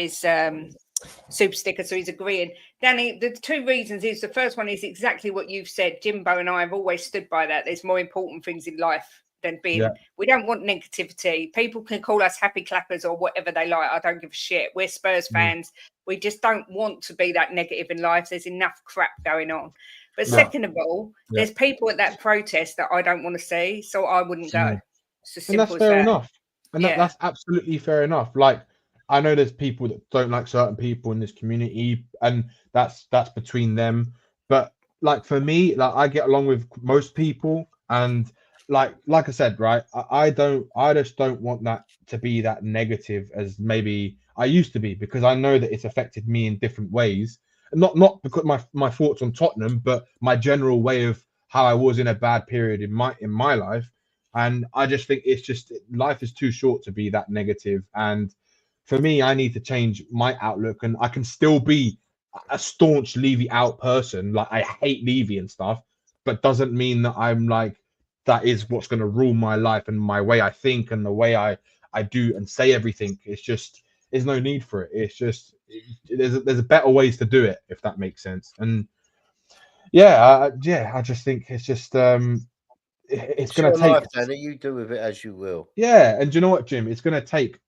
super sticker, so he's agreeing. Danny, the two reasons is the first one is exactly what you've said. Jimbo and I have always stood by that. There's more important things in life than being. We don't want negativity. People can call us happy clappers or whatever they like. I don't give a shit. We're Spurs fans. We just don't want to be that negative in life. There's enough crap going on. But second of all, there's people at that protest that I don't want to see, so I wouldn't go. And that's fair enough. And that's absolutely fair enough. Like, I know there's people that don't like certain people in this community, and that's between them. But like for me, like I get along with most people, and like I said, right, I just don't want that to be that negative as maybe I used to be, because I know that it's affected me in different ways. Not because my thoughts on Tottenham, but my general way of how I was in a bad period in my life. And I just think it's just life is too short to be that negative. And for me, I need to change my outlook, and I can still be a staunch Levy out person. Like I hate Levy and stuff, but doesn't mean that I'm like that is what's going to rule my life and my way I think and the way I do and say everything. It's just there's no need for it. It's just there's a better ways to do it, if that makes sense. And I just think it's just it's going to take life, Danny. You do with it as you will. Yeah, and do you know what, Jim? It's going to take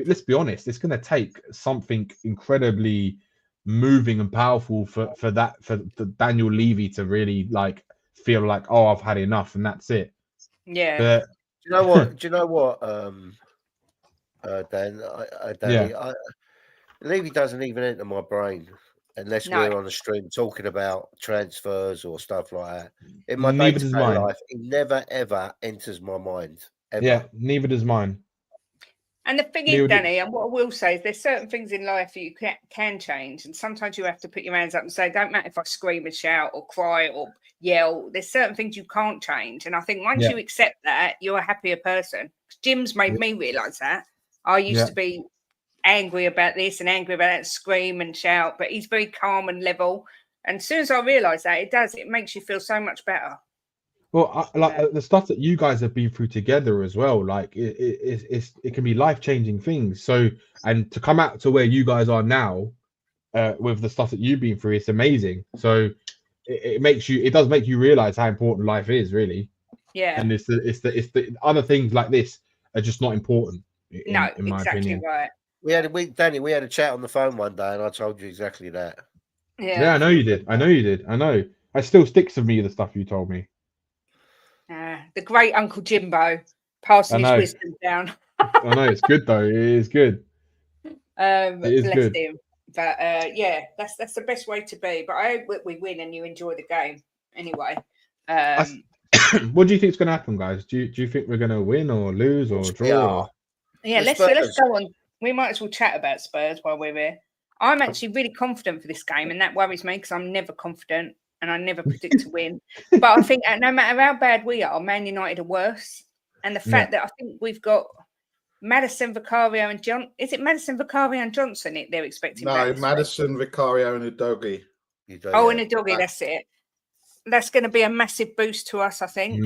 let's be honest. It's going to take something incredibly moving and powerful for Daniel Levy to really like feel like, oh, I've had enough, and that's it. Yeah. But, do you know what? Dan, Danny, Levy doesn't even enter my brain unless we're on the stream talking about transfers or stuff like that. In my day-to-day life, it never ever enters my mind. Ever. Yeah, neither does mine. And the thing is, Danny, and what I will say is there's certain things in life that you can change. And sometimes you have to put your hands up and say, don't matter if I scream and shout or cry or yell. There's certain things you can't change. And I think once you accept that, you're a happier person. Jim's made me realise that. I used to be angry about this and angry about that, scream and shout, but he's very calm and level. And as soon as I realised that, it makes you feel so much better. Well, the stuff that you guys have been through together as well, like it can be life-changing things. So, and to come out to where you guys are now, with the stuff that you've been through, it's amazing. So it does make you realize how important life is, really. Yeah. And it's the other things like this are just not important. In my opinion. Right. Danny, we had a chat on the phone one day, and I told you exactly that. Yeah, I know you did. I know. It still sticks with me, the stuff you told me. The great Uncle Jimbo passing his wisdom down. I know, it's good though. It is good. It is bless him. But that's the best way to be. But I hope we win and you enjoy the game anyway. What do you think is going to happen, guys? Do you think we're going to win or lose or draw? Yeah, let's go on. We might as well chat about Spurs while we're here. I'm actually really confident for this game, and that worries me because I'm never confident and I never predict to win. But I think no matter how bad we are, Man United are worse. And the fact that I think we've got Maddison, Vicario, and John. Is it Maddison, Vicario, and Johnson they're expecting? No, Maddison, Vicario, and Udogie. Oh, and Udogie, that's it. That's going to be a massive boost to us, I think.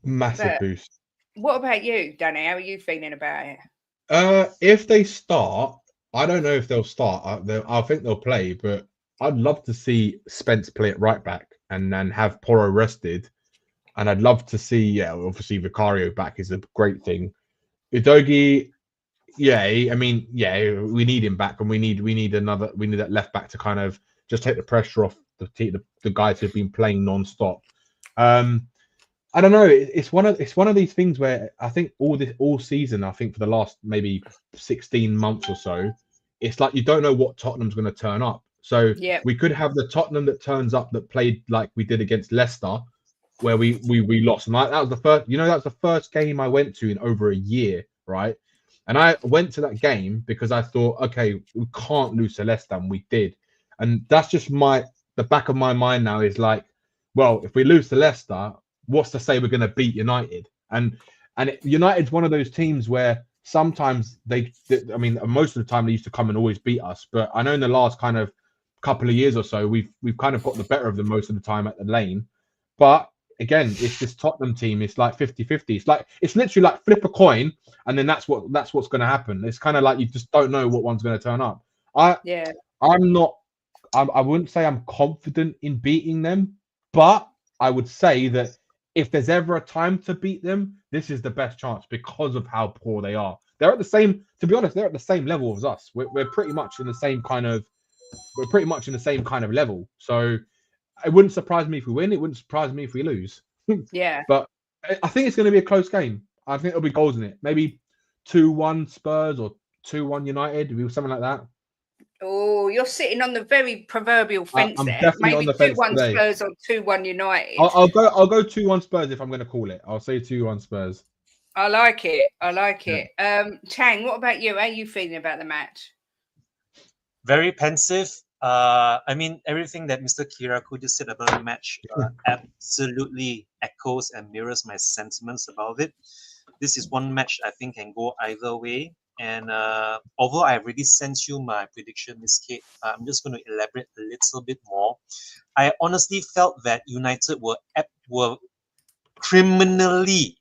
Massive boost. What about you, Danny? How are you feeling about it? If they start, I don't know if they'll start. I think they'll play, but I'd love to see Spence play at right back and then have Porro rested. And I'd love to see, obviously Vicario back is a great thing. Udogie, we need him back, and we need that left back to kind of just take the pressure off the guys who've been playing non-stop. I don't know. It's one of these things where I think all season, I think for the last maybe 16 months or so, it's like you don't know what Tottenham's going to turn up. So we could have the Tottenham that turns up that played like we did against Leicester, where we lost. And that was the first. That was the first game I went to in over a year, right? And I went to that game because I thought, okay, we can't lose to Leicester, and we did. And that's just the back of my mind now is like, well, if we lose to Leicester, what's to say we're going to beat United? And United's one of those teams where sometimes most of the time they used to come and always beat us. But I know in the last kind of couple of years or so, we've kind of got the better of them most of the time at the lane. But again, it's this Tottenham team. It's like 50-50. It's literally like flip a coin, and then that's what's going to happen. It's kind of like you just don't know what one's going to turn up. I'm not. I wouldn't say I'm confident in beating them, but I would say that if there's ever a time to beat them, this is the best chance because of how poor they are. They're at the same. To be honest, they're at the same level as us. We're pretty much in the same kind of. We're pretty much in the same kind of level. So it wouldn't surprise me if we win. It wouldn't surprise me if we lose. Yeah. But I think it's going to be a close game. I think there'll be goals in it. Maybe 2-1 Spurs or 2-1 United, something like that. Oh, you're sitting on the very proverbial fence I'm there. definitely Maybe on the fence 2-1 today. Spurs or 2-1 United. I'll go 2-1 Spurs if I'm going to call it. I'll say 2-1 Spurs. I like it. Chang, what about you? How are you feeling about the match? Very pensive. I mean, everything that Mr. Kiraku just said about the match absolutely echoes and mirrors my sentiments about it. This is one match I think can go either way. And although I already sent you my prediction, Miss Kate, I'm just going to elaborate a little bit more. I honestly felt that United were criminally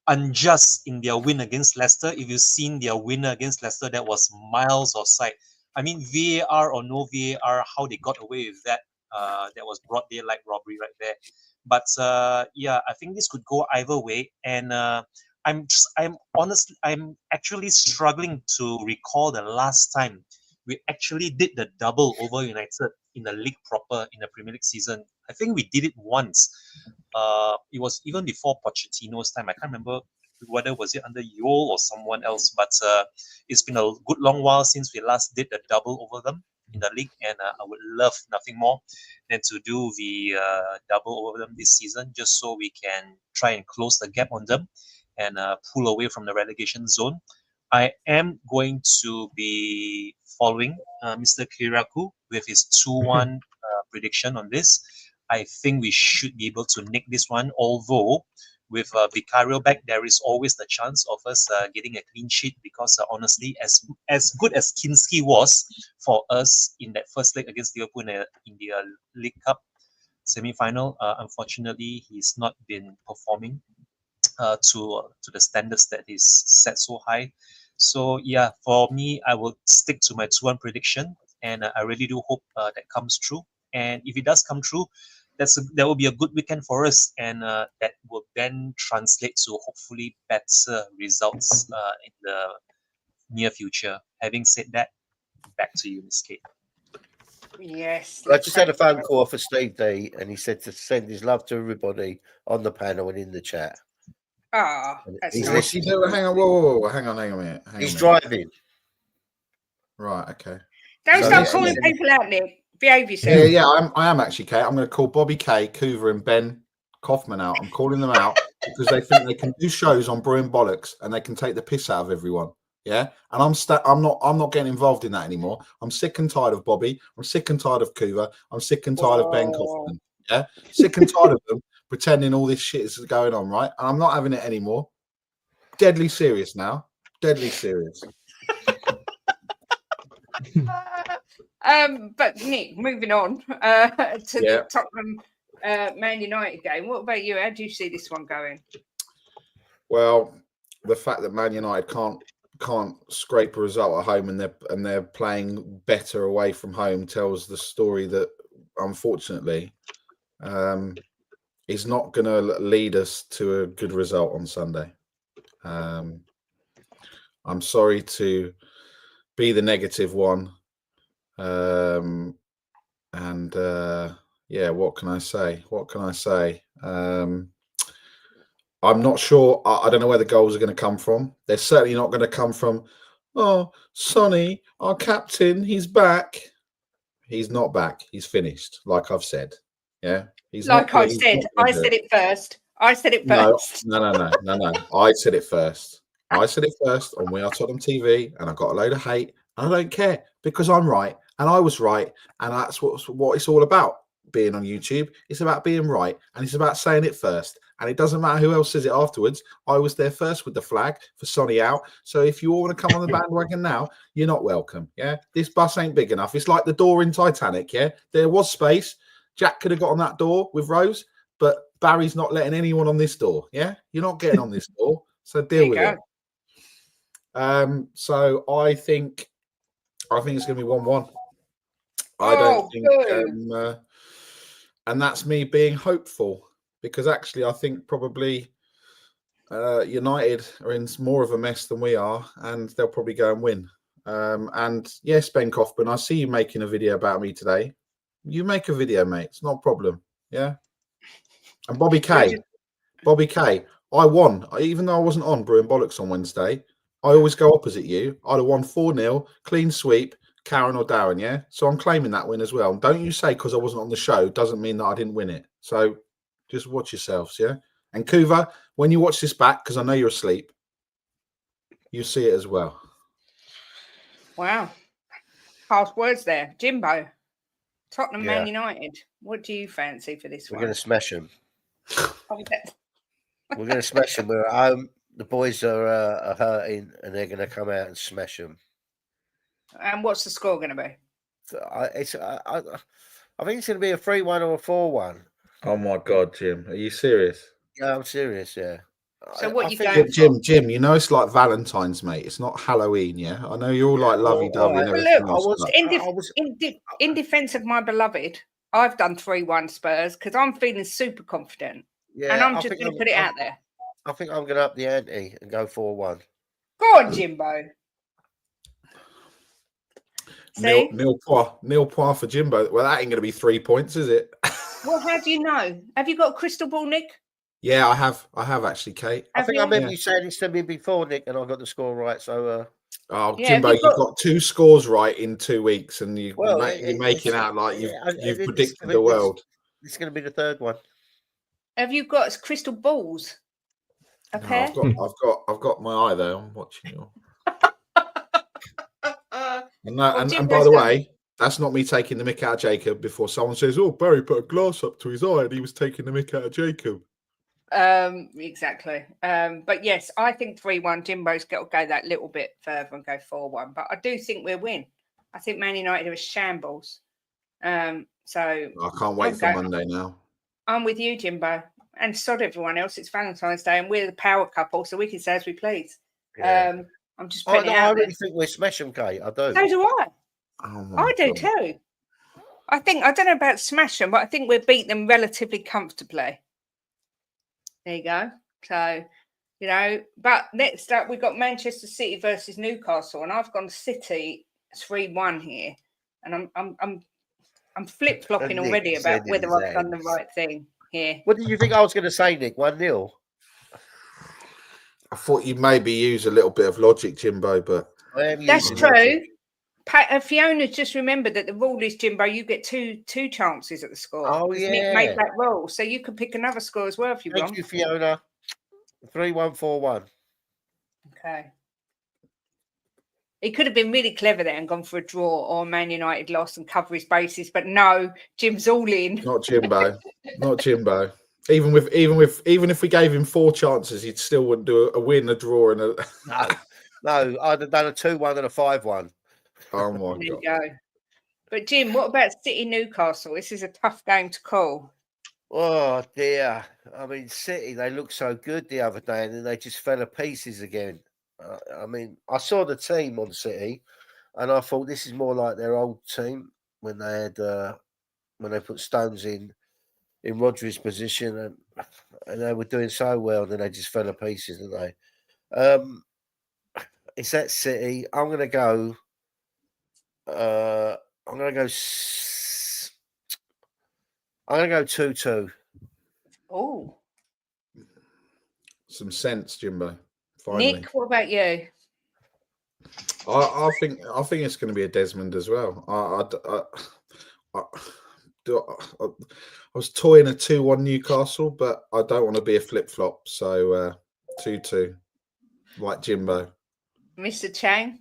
unjust in their win against Leicester. If you've seen their win against Leicester, that was miles offside. I mean, VAR or no VAR, how they got away with that, that was broad daylight robbery right there. But yeah, I think this could go either way. And I'm actually struggling to recall the last time we actually did the double over United in the league proper in the Premier League season. I think we did it once. It was even before Pochettino's time. I can't remember whether was it under Yol or someone else, but it's been a good long while since we last did the double over them in the league, and I would love nothing more than to do the double over them this season, just so we can try and close the gap on them and pull away from the relegation zone. I am going to be following Mr. Kiraku with his 2-1 prediction on this. I think we should be able to nick this one, although with Vicario back, there is always the chance of us getting a clean sheet because honestly, as good as Kinski was for us in that first leg against Liverpool in the League Cup semi-final, unfortunately, he's not been performing to the standards that is set so high. So yeah, for me, I will stick to my 2-1 prediction, and I really do hope that comes true. And if it does come true, that will be a good weekend for us, and that will then translate to hopefully better results in the near future. Having said that, back to you, Ms. Kate. Yes. I just had a phone call for Steve D, and he said to send his love to everybody on the panel and in the chat. Ah, that's He's nice. Hang on, whoa, hang on a minute. He's driving. Right, okay. Don't So start this calling is- people out, Nick. Behave yourself. Yeah, I am actually, Kate. I'm going to call Bobby Kay, Coover, and Ben Kaufman out. I'm calling them out because they think they can do shows on brewing bollocks and they can take the piss out of everyone. Yeah, and I'm not getting involved in that anymore. I'm sick and tired of Bobby. I'm sick and tired of Coover. I'm sick and tired of Ben Kaufman. Yeah, sick and tired of them pretending all this shit is going on, right? And I'm not having it anymore. Deadly serious now. Deadly serious. But Nick, moving on to the Tottenham Man United game. What about you? How do you see this one going? Well, the fact that Man United can't scrape a result at home and they're playing better away from home tells the story that unfortunately is not going to lead us to a good result on Sunday. I'm sorry to be the negative one. Yeah, what can I say? I'm not sure. I don't know where the goals are going to come from. They're certainly not going to come from, oh, Sonny, our captain, he's back. He's not back. He's finished, like I've said. Yeah. I said it first. I said it first. No. I said it first. I said it first on We Are Tottenham TV, and I got a load of hate, and I don't care because I'm right, and I was right, and that's what it's all about. Being on YouTube, it's about being right, and it's about saying it first. And it doesn't matter who else says it afterwards. I was there first with the flag for Sonny out. So if you all want to come on the bandwagon now, you're not welcome. Yeah, this bus ain't big enough. It's like the door in Titanic. Yeah, there was space. Jack could have got on that door with Rose, but Barry's not letting anyone on this door. Yeah, you're not getting on this door. So deal with it. So I think it's going to be 1-1. I Oh, don't think, boo. and that's me being hopeful, because actually I think probably United are in more of a mess than we are, and they'll probably go and win. And yes, Ben Kaufman, I see you making a video about me today. You make a video, mate. It's not a problem. Yeah. And Bobby K, I won. Even though I wasn't on Brewing Bollocks on Wednesday, I always go opposite you. I'd have won 4-0, clean sweep, Karen or Darren, yeah? So I'm claiming that win as well. And don't you say because I wasn't on the show doesn't mean that I didn't win it. So just watch yourselves, yeah? And Kuva, when you watch this back, because I know you're asleep, you see it as well. Wow. Harsh words there. Jimbo, Tottenham, Yeah. Man United. What do you fancy for this We're one? going to smash them. Oh, that- We're going to smash them. We're at home. The boys are hurting, and they're going to come out and smash them. And what's the score going to be? So I think it's going to be a 3-1 or a 4-1. Oh my God, Jim, are you serious? Yeah, I'm serious. Yeah. So what you think- going for? Jim, you know it's like Valentine's, mate. It's not Halloween, yeah? I know you're all like lovey-dovey and Well, everything look, else. In defence of my beloved, I've done 3-1 Spurs because I'm feeling super confident. Yeah, and I'm just going to put it out there. I think I'm going to up the ante and go 4-1. Go on, Jimbo. See? Nil point for Jimbo. Well, that ain't going to be 3 points, is it? Well, how do you know? Have you got a crystal ball, Nick? Yeah, I have actually, Kate. I think I remember you saying this to me before, Nick, and I got the score right. So, Jimbo, you've got 2 scores right in 2 weeks, and you're making out like you've predicted the world. This is going to be the third one. Have you got crystal balls? A pair? I've got my eye there. I'm watching you. And by the way, that's not me taking the mick out of Jacob before someone says, "Oh, Barry put a glass up to his eye and he was taking the mick out of Jacob." Exactly. But yes, I think 3-1. Jimbo's got to go that little bit further and go 4-1. But I do think we'll win. I think Man United are a shambles. So I can't wait for Monday now. I'm with you, Jimbo, and sod everyone else. It's Valentine's Day, and we're the power couple, so we can say as we please. Yeah. I'm just putting it out I there. really think we'll smash them, Kate. I do. So do I. Oh I do too. I don't know about smash them, but I think we'll beat them relatively comfortably. There you go. So, but next up we've got Manchester City versus Newcastle, and I've gone City 3-1 here, and I'm flip flopping already about whether I've done the right thing here. What did you think I was going to say, Nick? 1-0. I thought you'd maybe use a little bit of logic, Jimbo, but that's true. Fiona just remembered that the rule is, Jimbo, you get two chances at the score. Oh, yeah. Nick made that rule, so you can pick another score as well if you want. Thank you, Fiona. 3-1, 4-1. Okay. He could have been really clever there and gone for a draw or Man United loss and cover his bases, but no, Jim's all in. Not Jimbo. Not Jimbo. Even if we gave him 4 chances, he still wouldn't do a win, a draw, and a No, I'd have done a 2-1 and a 5-1. Oh my God. There you go. But Jim, what about City Newcastle? This is a tough game to call. Oh dear. I mean, City, they looked so good the other day and then they just fell to pieces again. I mean, I saw the team on City and I thought this is more like their old team when they had when they put Stones in Rodri's position and they were doing so well and then they just fell to pieces, didn't they? It's at City. I'm gonna go 2-2. Oh. Some sense, Jimbo. Finally. Nick, what about you? I think it's going to be a Desmond as well. I was toying a 2-1 Newcastle, but I don't want to be a flip-flop. So 2-2, like Jimbo. Mr. Chang?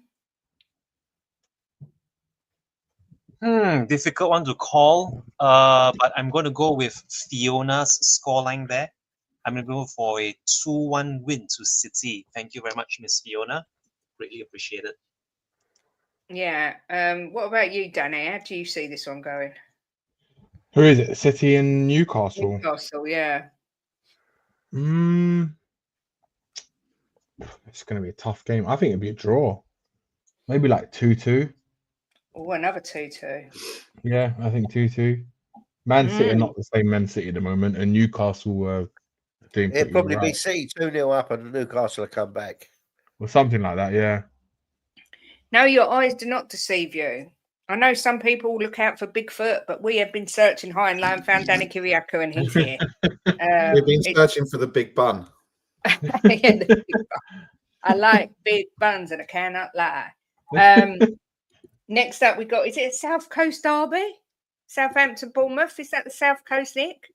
Difficult one to call, but I'm going to go with Fiona's scoreline there. I'm going to go for a 2-1 win to City. Thank you very much, Miss Fiona. Greatly appreciate it. Yeah. What about you, Danny? How do you see this one going? Who is it? City and Newcastle. Newcastle, yeah. it's going to be a tough game. I think it'll be a draw. Maybe like 2-2. Oh, another 2-2. Yeah, I think 2-2. Man City are not the same Man City at the moment, and Newcastle were doing It'll pretty probably well. be City 2-0 up and Newcastle will come back. Or something like that, yeah. No, your eyes do not deceive you. I know some people look out for Bigfoot, but we have been searching high and low and found Danny Kiriakou, and he's here. We've been searching for the big bun. Yeah, the big bun. I like big buns and I cannot lie. Next up, we got, is it a South Coast derby? Southampton, Bournemouth. Is that the South Coast, Nick?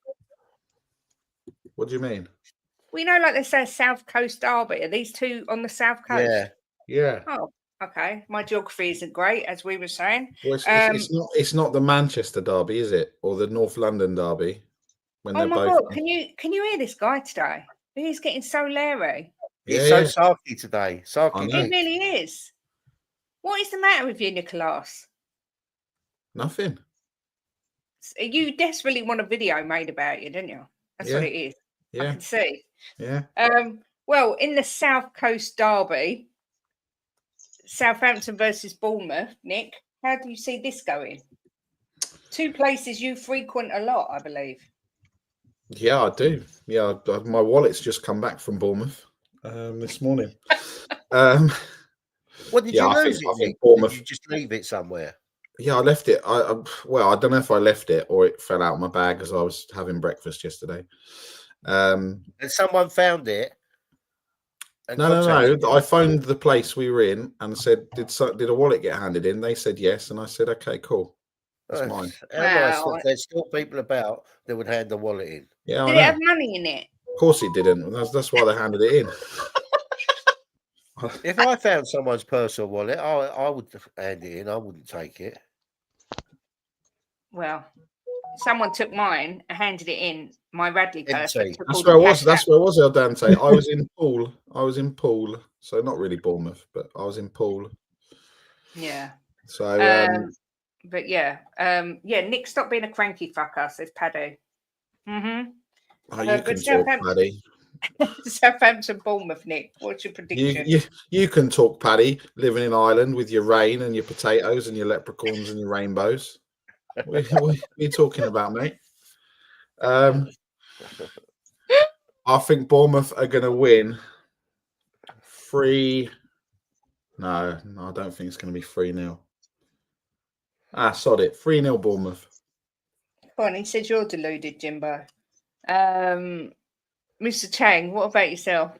What do you mean? We know, like they say, South Coast derby. Are these two on the South Coast? Yeah. Oh, okay. My geography isn't great, as we were saying. Well, it's not the Manchester derby, is it? Or the North London derby? When Oh my God! Can you hear this guy today? He's getting so leery. He's so sarky today. Sarky. He really is. What is the matter with you, Nicholas? Nothing. You desperately want a video made about you, didn't you? That's what it is. Yeah. I can see. Yeah. Well, in the South Coast derby, Southampton versus Bournemouth, Nick, how do you see this going? Two places you frequent a lot, I believe. Yeah, I do. Yeah, my wallet's just come back from Bournemouth this morning. What did you lose it? Bournemouth. Did you just leave it somewhere? Yeah, I left it. Well, I don't know if I left it or it fell out of my bag as I was having breakfast yesterday. And someone found it. No. I phoned the place we were in and said, "Did a wallet get handed in?" They said yes, and I said, "Okay, cool, that's mine." How nice that there's still people about that would hand the wallet in. Yeah, did it have money in it? Of course it didn't. That's why they handed it in. If I found someone's purse or wallet, I would hand it in. I wouldn't take it. Well, someone took mine and handed it in. My Radley purse. That's where I was. That's where I was, El Dante. I was in Poole. So not really Bournemouth, but I was in Poole. Yeah. So, but yeah, Nick, stop being a cranky fucker, says Paddy. Mm-hmm. Oh, you can talk, Paddy. Southampton, Bournemouth, Nick. What's your prediction? You can talk, Paddy. Living in Ireland with your rain and your potatoes and your leprechauns and your rainbows. What are you talking about, mate? I think Bournemouth are going to win 3. No, I don't think it's going to be 3-0. Sod it. 3-0 Bournemouth. Go on, he says you're deluded, Jimbo. Mr. Chang, what about yourself?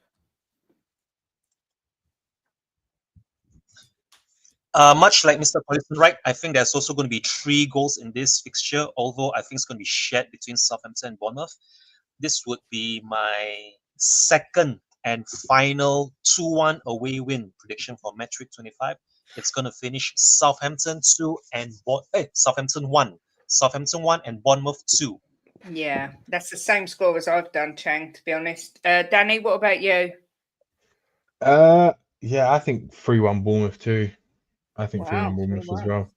Much like Mr. Policeman, right? I think there's also going to be 3 goals in this fixture, although I think it's going to be shared between Southampton and Bournemouth. This would be my second and final 2-1 away win prediction for Match Week 25. It's going to finish Southampton 2 and Southampton 1. Southampton 1 and Bournemouth 2. Yeah, that's the same score as I've done, Chang, to be honest. Danny, what about you? Yeah, I think 3-1 Bournemouth too. I think 3-1 Bournemouth as well.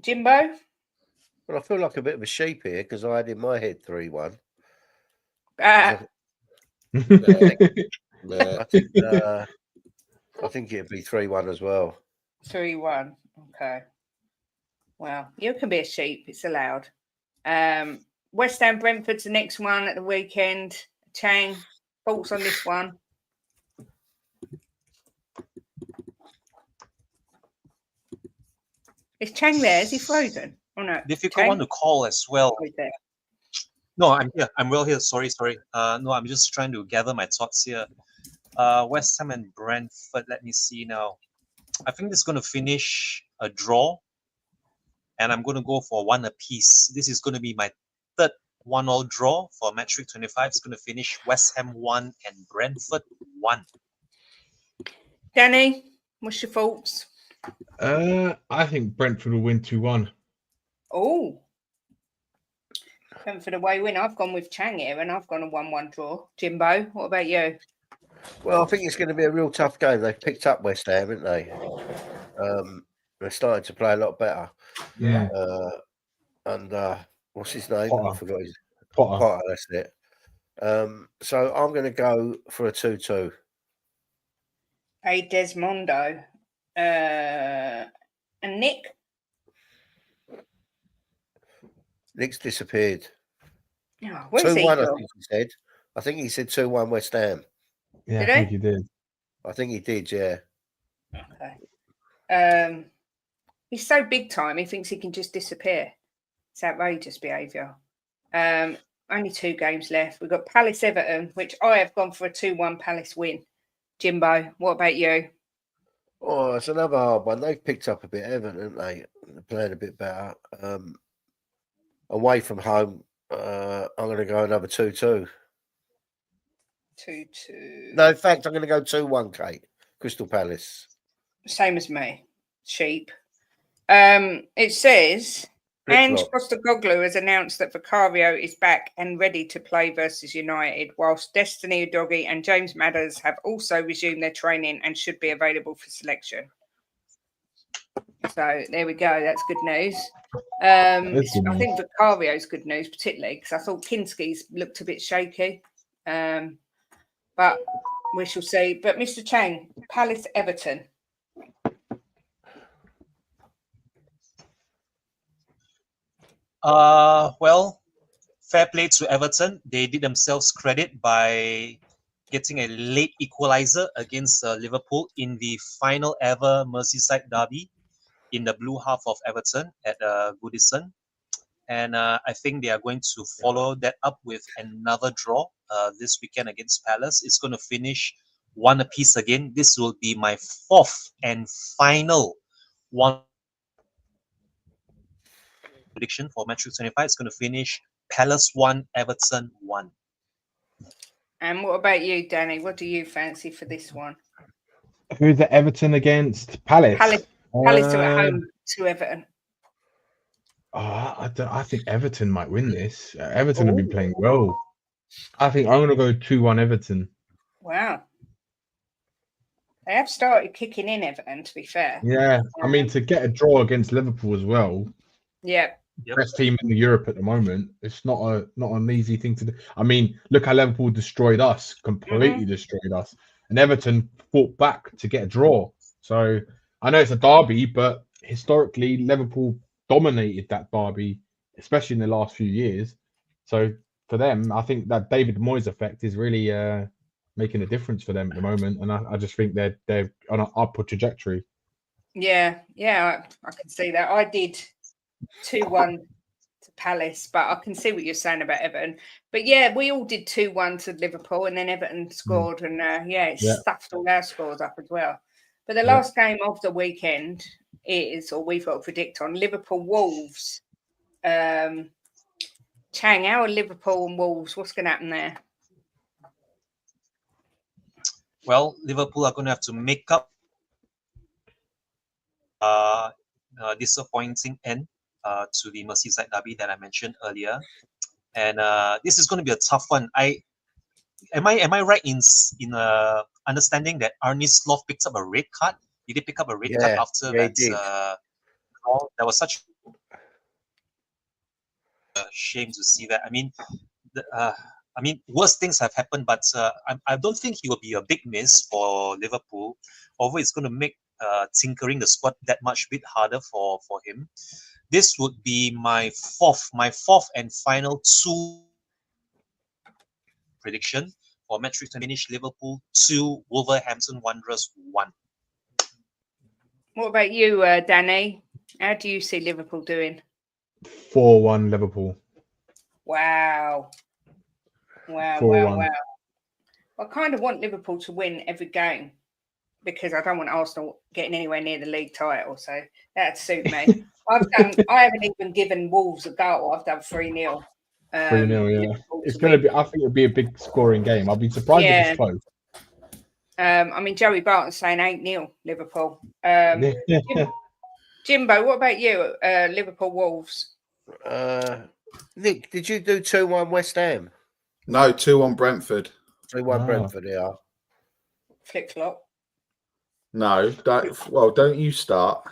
Jimbo? Well, I feel like a bit of a sheep here because I had in my head 3-1. Yeah. I think it'd be 3-1 as well. 3-1. Okay. Well, you can be a sheep. It's allowed. West Ham Brentford's the next one at the weekend. Chang, thoughts on this one? Is Chang there? Is he frozen? Oh no. Difficult one to call as well. No, I'm here. I'm well here. Sorry. No, I'm just trying to gather my thoughts here. West Ham and Brentford. Let me see now. I think this is going to finish a draw, and I'm going to go for 1 apiece. This is going to be my third 1-1 draw for Match Week 25. It's going to finish West Ham 1 and Brentford 1. Danny, what's your thoughts? I think Brentford will win 2-1. Oh, Brentford away win. I've gone with Chang here, and I've gone a 1-1 draw. Jimbo, what about you? Well, I think it's going to be a real tough game. They've picked up West Ham, haven't they? They're starting to play a lot better. Yeah. And what's his name? Potter. I forgot his Potter. That's it. So I'm going to go for a 2-2. A Desmondo. And Nick? Nick's disappeared. Oh, where's 2-1, he I gone? think he said. I think he said 2-1 West Ham. Yeah, Did I think he? you did. I think he did, yeah. Okay. He's so big time, he thinks he can just disappear. It's outrageous behaviour. Only 2 games left. We've got Palace Everton, which I have gone for a 2-1 Palace win. Jimbo, what about you? Oh, it's another hard one. They've picked up a bit, haven't they? They're playing a bit better. Away from home, I'm going to go another 2-2. 2-2. No, in fact, I'm going to go 2-1, Kate. Crystal Palace. Same as me. Sheep. It says Ange Postecoglou has announced that Vicario is back and ready to play versus United, whilst Destiny Udogie and James Madders have also resumed their training and should be available for selection. So there we go. That's good news. I think Vicario's good news, particularly because I thought Kinski's looked a bit shaky. But we shall see. But Mr. Chang, Palace Everton. Well, fair play to Everton. They did themselves credit by getting a late equalizer against Liverpool in the final ever Merseyside derby in the blue half of Everton at Goodison. And I think they are going to follow that up with another draw this weekend against Palace. It's going to finish 1 apiece again. This will be my 4th and final one prediction for match 25. It's going to finish Palace 1, Everton 1. And what about you, Danny? What do you fancy for this one? Who's the Everton against Palace? Palace are at home to Everton. I think Everton might win this. Everton have been playing well. I think I'm going to go 2-1 Everton. Wow. They have started kicking in, Everton, to be fair. Yeah, I mean, to get a draw against Liverpool as well. Yeah. Best team in Europe at the moment. It's not an easy thing to do. I mean, look how Liverpool destroyed us, completely destroyed us. And Everton fought back to get a draw. So I know it's a derby, but historically, Liverpool dominated that derby, especially in the last few years. So for them, I think that David Moyes effect is really making a difference for them at the moment. And I just think they're on an upward trajectory. Yeah, I can see that. I did 2-1 to Palace, but I can see what you're saying about Everton. But yeah, we all did 2-1 to Liverpool, and then Everton scored, and it stuffed all our scores up as well. But the last game of the weekend is, or we've got to predict on, Liverpool Wolves. Chang, how are Liverpool and Wolves? What's going to happen there? Well, Liverpool are going to have to make up disappointing end to the Merseyside derby that I mentioned earlier, and this is going to be a tough one. Am I right in understanding that Arne Slot picked up a red card? Did he pick up a red card after that? That was such a shame to see that. I mean, worse things have happened, but I don't think he will be a big miss for Liverpool. Although it's going to make tinkering the squad that much bit harder for him. This would be my fourth and final 2 prediction for match 3 to finish Liverpool 2, Wolverhampton Wanderers 1. What about you, Danny? How do you see Liverpool doing? 4-1 Liverpool. Wow. 4-1. I kind of want Liverpool to win every game because I don't want Arsenal getting anywhere near the league title. So that'd suit me. I haven't even given Wolves a goal. I've done 3-0. 3-0, yeah. It's going to be, I think it'll be a big scoring game. I'll be surprised if it's close. I mean, Joey Barton's saying 8-0 Liverpool. Jimbo, what about you? Liverpool Wolves. Nick, did you do 2-1 West Ham? No, 2-1 Brentford. 2-1 Brentford, yeah. Flip flop. No, don't you start.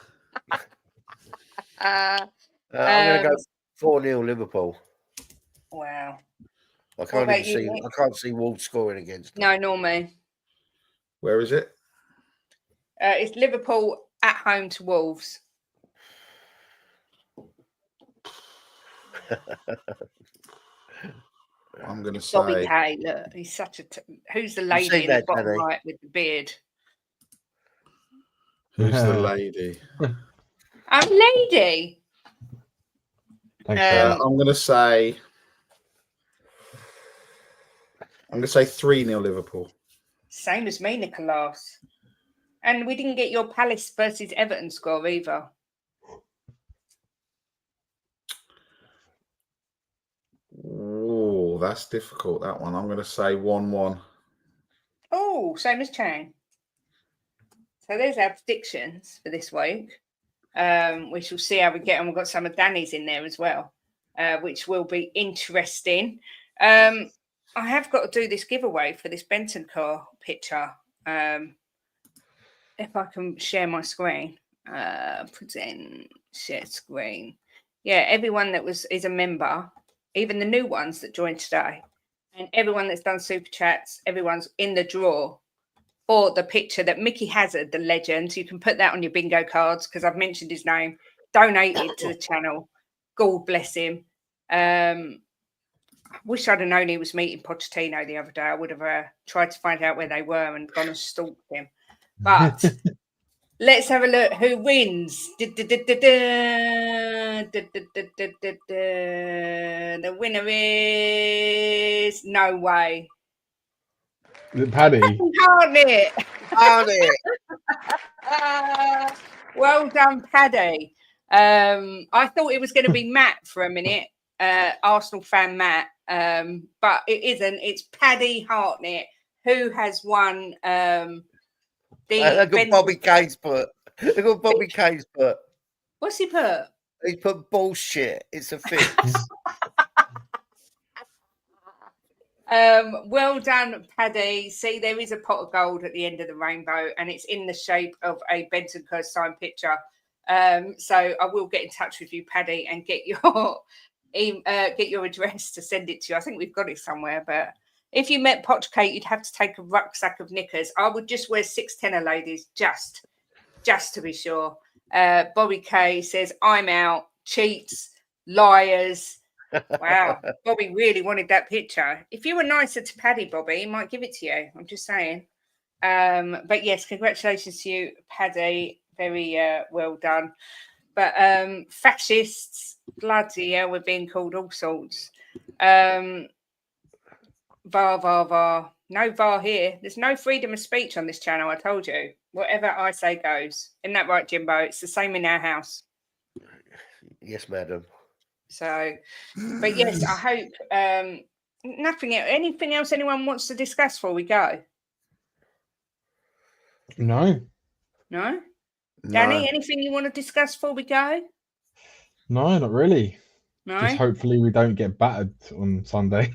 I'm going to go 4-0 Liverpool. Wow. I What can't about even you, see. Nick? I can't see Wolves scoring against them. No, nor me. Where is it? It's Liverpool at home to Wolves. I'm going to Bobby say. K, look, he's such a. Who's the seen lady in the that, bottom Danny? right with the beard? Who's the lady? I'm lady. Thanks for that. I'm going to say. I'm going to say 3-0 Liverpool. Same as me, Nicholas. And we didn't get your Palace versus Everton score either. Oh, that's difficult, that one. I'm going to say 1-1. Oh, same as Chang. So there's our predictions for this week. We shall see how we get on. We've got some of Danny's in there as well, which will be interesting. I have got to do this giveaway for this Benton car picture. If I can share my screen, present, share screen. Yeah, everyone that is a member, even the new ones that joined today, and everyone that's done super chats, everyone's in the draw for the picture that Mickey Hazard, the legend. You can put that on your bingo cards because I've mentioned his name. Donated to the channel. God bless him. I wish I'd have known he was meeting Pochettino the other day. I would have tried to find out where they were and gone and stalked him. But let's have a look who wins. The winner is no way. Is it Paddy? Harnett. Harnett. Well done, Paddy. I thought it was going to be Matt for a minute, Arsenal fan Matt, but it isn't. It's Paddy Hartnett who has won the. Look at Bobby K's put. Look at Bobby K's put. What's he put? He put bullshit. It's a fix. Well done, Paddy. See, there is a pot of gold at the end of the rainbow, and it's in the shape of a Benton Curse signed picture. So I will get in touch with you, Paddy, and get your address to send it to you. I think we've got it somewhere, but if you met Poch Kate, you'd have to take a rucksack of knickers. I would just wear 6 tenner, ladies, just to be sure. Bobby K says, I'm out, cheats, liars. Wow, Bobby really wanted that picture. If you were nicer to Paddy, Bobby, he might give it to you. I'm just saying. But yes, congratulations to you, Paddy. Very well done. But fascists, bloody hell, we're being called all sorts. VAR. No VAR here. There's no freedom of speech on this channel, I told you. Whatever I say goes. Isn't that right, Jimbo? It's the same in our house. Yes, madam. So, but yes, I hope nothing else. Anything else anyone wants to discuss before we go? No. No? Danny, anything you want to discuss before we go? No, not really. No? Just hopefully we don't get battered on Sunday.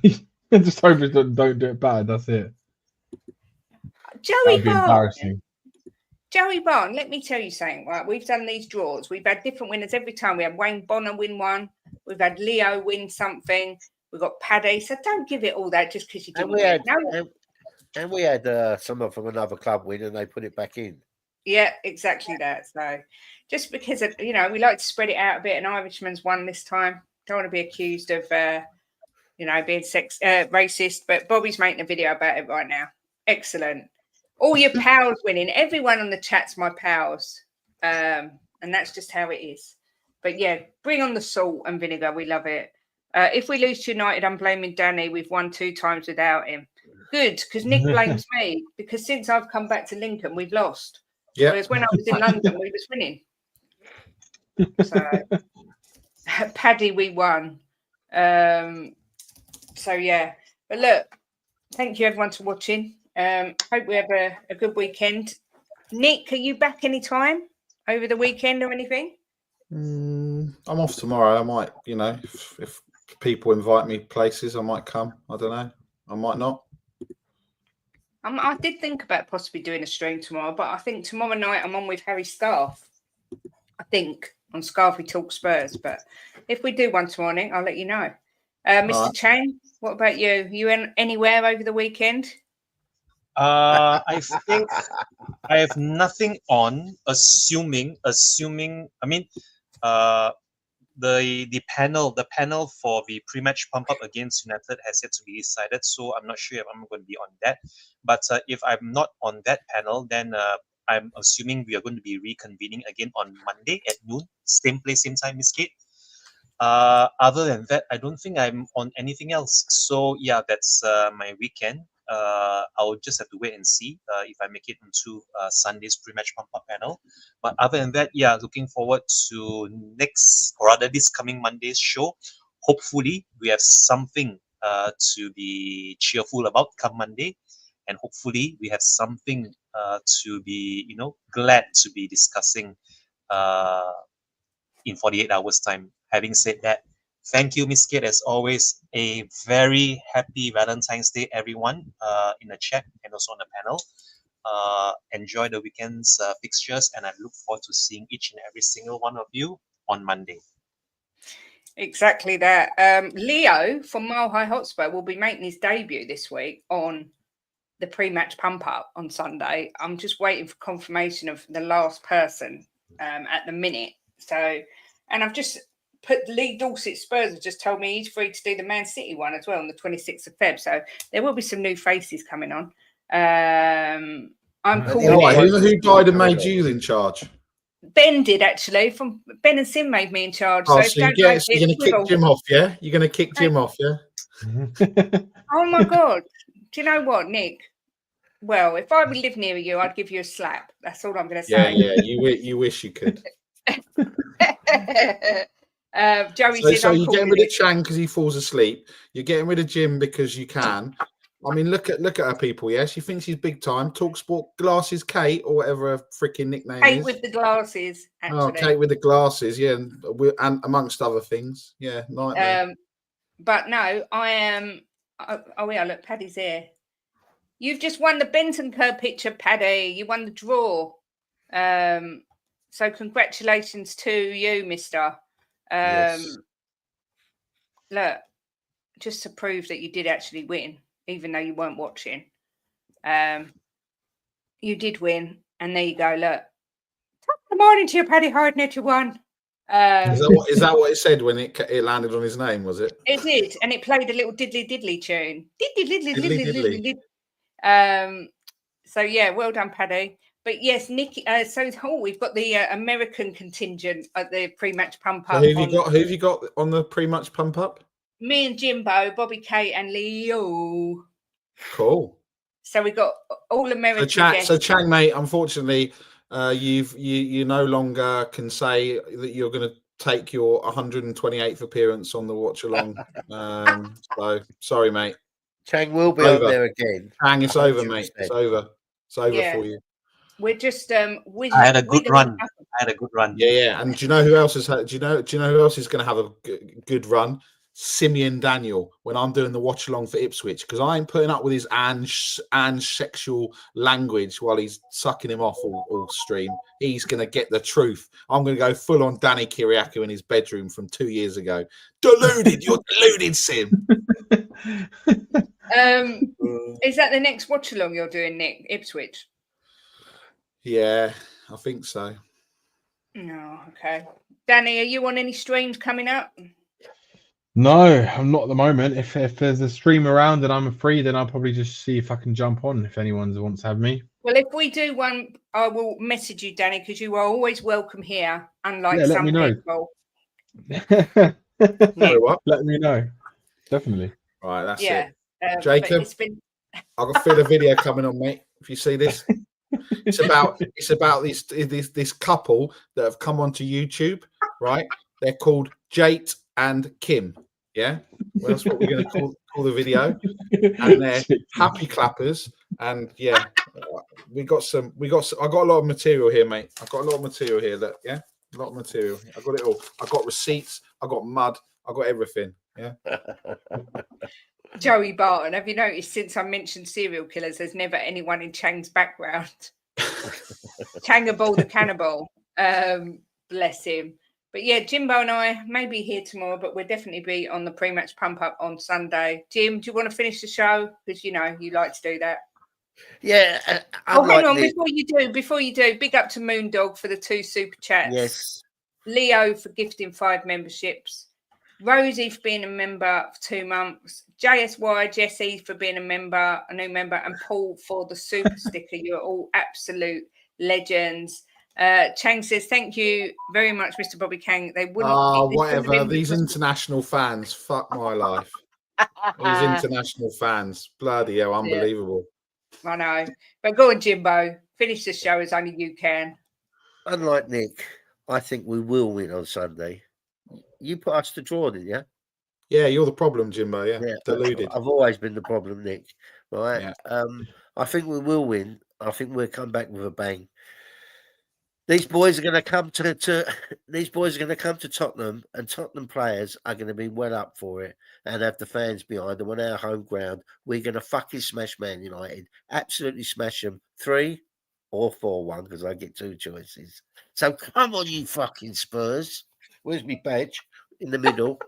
Just hope we don't do it bad. That's it. That'd be embarrassing. Joey Barn, let me tell you something, right? We've done these draws. We've had different winners every time. We had Wayne Bonner win one. We've had Leo win something. We've got Paddy. So don't give it all that just because you didn't win. And we had someone from another club win and they put it back in. Yeah, exactly that. So just because, we like to spread it out a bit. An Irishman's won this time. Don't want to be accused of, being racist. But Bobby's making a video about it right now. Excellent. All your pals winning. Everyone on the chat's my pals. And that's just how it is. But yeah, bring on the salt and vinegar. We love it. If we lose to United, I'm blaming Danny. We've won 2 times without him. Good, because Nick blames me. Because since I've come back to Lincoln, we've lost. Yeah. Whereas when I was in London, we was winning. So, Paddy, we won. So yeah. But look, thank you everyone for watching. Hope we have a good weekend. Nick, are you back anytime over the weekend or anything? I'm off tomorrow. I might, if people invite me places, I might come. I don't know. I might not. I did think about possibly doing a stream tomorrow, but I think tomorrow night I'm on with Harry Scarf. I think on Scarfy Talk Spurs. But if we do one tomorrow, I'll let you know. Mr. Chang, what about you? You anywhere over the weekend? I think I have nothing on. Assuming. I mean, the panel for the pre-match pump up against United has yet to be decided, so I'm not sure if I'm going to be on that. But if I'm not on that panel, then I'm assuming we are going to be reconvening again on Monday at noon, same place, same time, Miss Kate. Other than that, I don't think I'm on anything else. So yeah, that's my weekend. I'll just have to wait and see if I make it into Sunday's pre-match pump-up panel. But other than that, yeah, looking forward to this coming Monday's show. Hopefully, we have something to be cheerful about come Monday, and hopefully, we have something to be, glad to be discussing in 48 hours' time. Having said that, thank you, Miss Kate, as always. A very happy Valentine's Day, everyone, in the chat and also on the panel. Enjoy the weekend's fixtures, and I look forward to seeing each and every single one of you on Monday. Exactly that. Leo from Mile High Hotspur will be making his debut this week on the pre-match pump-up on Sunday. I'm just waiting for confirmation of the last person at the minute. So, and I've just put Lee Dorset Spurs have just told me he's free to do the Man City one as well on the 26th of Feb. So there will be some new faces coming on. I'm calling who died and made you in charge? Ben did actually. From Ben and Sim made me in charge. Oh, so you're going to kick Jim off, yeah? You're going to kick Jim off, yeah? Oh my God! Do you know what, Nick? Well, if I would live near you, I'd give you a slap. That's all I'm going to say. Yeah. You wish you could. Joey says, so you're getting rid of Chang because he falls asleep. You're getting rid of Jim because you can. I mean, look at her people. Yeah, she thinks she's big time. Talk sport glasses, Kate, or whatever her freaking nickname is. Kate with the glasses. Actually. Oh, Kate with the glasses. Yeah, and amongst other things. Yeah, nightmare. But no, I am. Oh yeah, look, Paddy's here. You've just won the Benton Kerr picture, Paddy. You won the draw. So congratulations to you, mister. Yes. Look, just to prove that you did actually win, even though you weren't watching. You did win. And there you go, look. Top of the morning to you, Paddy Hardnett, you won. Is that what it said when it landed on his name, was it? It did. And it played a little diddly diddly tune. Diddly. So yeah, well done, Paddy. But yes, Nick. We've got the American contingent at the pre-match pump up. So who have you got on the pre-match pump up? Me and Jimbo, Bobby, Kate, and Leo. Cool. So we got all American. So Chang, mate. Unfortunately, you no longer can say that you're going to take your 128th appearance on the watch along. So sorry, mate. Chang will be over there again. Chang, it's over, mate. It's over. It's over for you. We're just I had a good run. Yeah. And do you know who else is? Do you know who else is going to have a good run? Simeon Daniel. When I'm doing the watch along for Ipswich, because I ain't putting up with his and sexual language while he's sucking him off all stream. He's going to get the truth. I'm going to go full on Danny Kiriakou in his bedroom from 2 years ago. Deluded, you're deluded, Sim. Is that the next watch along you're doing, Nick? Ipswich? Yeah, I think so. No, okay. Danny, are you on any streams coming up? No, I'm not at the moment. If there's a stream around and I'm free, then I'll probably just see if I can jump on if anyone wants to have me. Well, if we do one, I will message you, Danny, because you are always welcome here, unlike some people. Let me know. Definitely. Right, that's it. Jacob, I've got a video coming on, mate. If you see this. It's about this couple that have come onto YouTube, right? They're called Jate and Kim. Yeah, well, that's what we're going to call the video. And they're happy clappers. And yeah, I got a lot of material here, mate. I've got a lot of material here. Look, yeah, a lot of material. I got it all. I got receipts. I got mud. I got everything. Yeah. Joey Barton, have you noticed since I mentioned serial killers, there's never anyone in Chang's background? Changaball the cannibal. Bless him. But yeah, Jimbo and I may be here tomorrow, but we'll definitely be on the pre-match pump-up on Sunday. Jim, do you want to finish the show? Because, you know, you like to do that. Yeah. Hang on. Before you do, big up to Moondog for the 2 super chats. Yes. Leo for gifting 5 memberships. Rosie for being a member for 2 months. JSY, Jesse for being a new member, and Paul for the super sticker. You're all absolute legends. Chang says, thank you very much, Mr. Bobby Kang. They wouldn't. Whatever. These international fans, fuck my life. These international fans, bloody hell, unbelievable. Yeah, I know. But go on, Jimbo. Finish the show as only you can. Unlike Nick, I think we will win on Sunday. You put us to draw, didn't you? Yeah, you're the problem, Jimbo. Yeah. Deluded. I've always been the problem, Nick. Right? Yeah. I think we will win. I think we'll come back with a bang. These boys are going to come to Tottenham, and Tottenham players are going to be well up for it and have the fans behind them on our home ground. We're going to fucking smash Man United. Absolutely smash them. 3 or 4-1, because I get 2 choices. So come on, you fucking Spurs. Where's my badge? In the middle.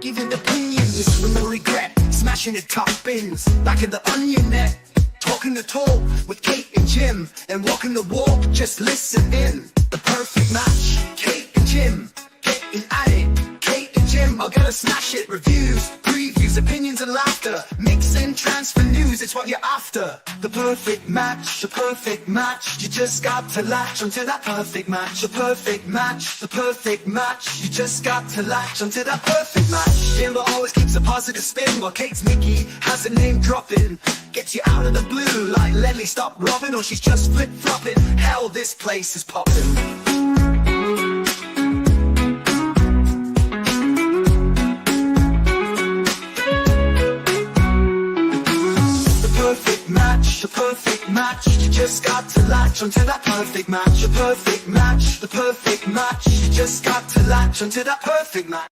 Giving opinions with no regret, smashing the top bins, back in the onion net, talking the talk with Kate and Jim, and walking the walk, just listen in. The perfect match, Kate and Jim, getting at it. Kate and Jim are gonna smash it. Reviews, previews, opinions and laughter, mix and transfer news, it's what you're after. The perfect match, you just got to latch onto that perfect match. The perfect match, you just got to latch onto that perfect match. Jimbo always keeps a positive spin, while Kate's Mickey has a name dropping. Gets you out of the blue like Ledley stop robbing, or she's just flip-flopping. Hell, this place is popping. The perfect match, you just got to latch onto that perfect match. The perfect match, you just got to latch onto that perfect match.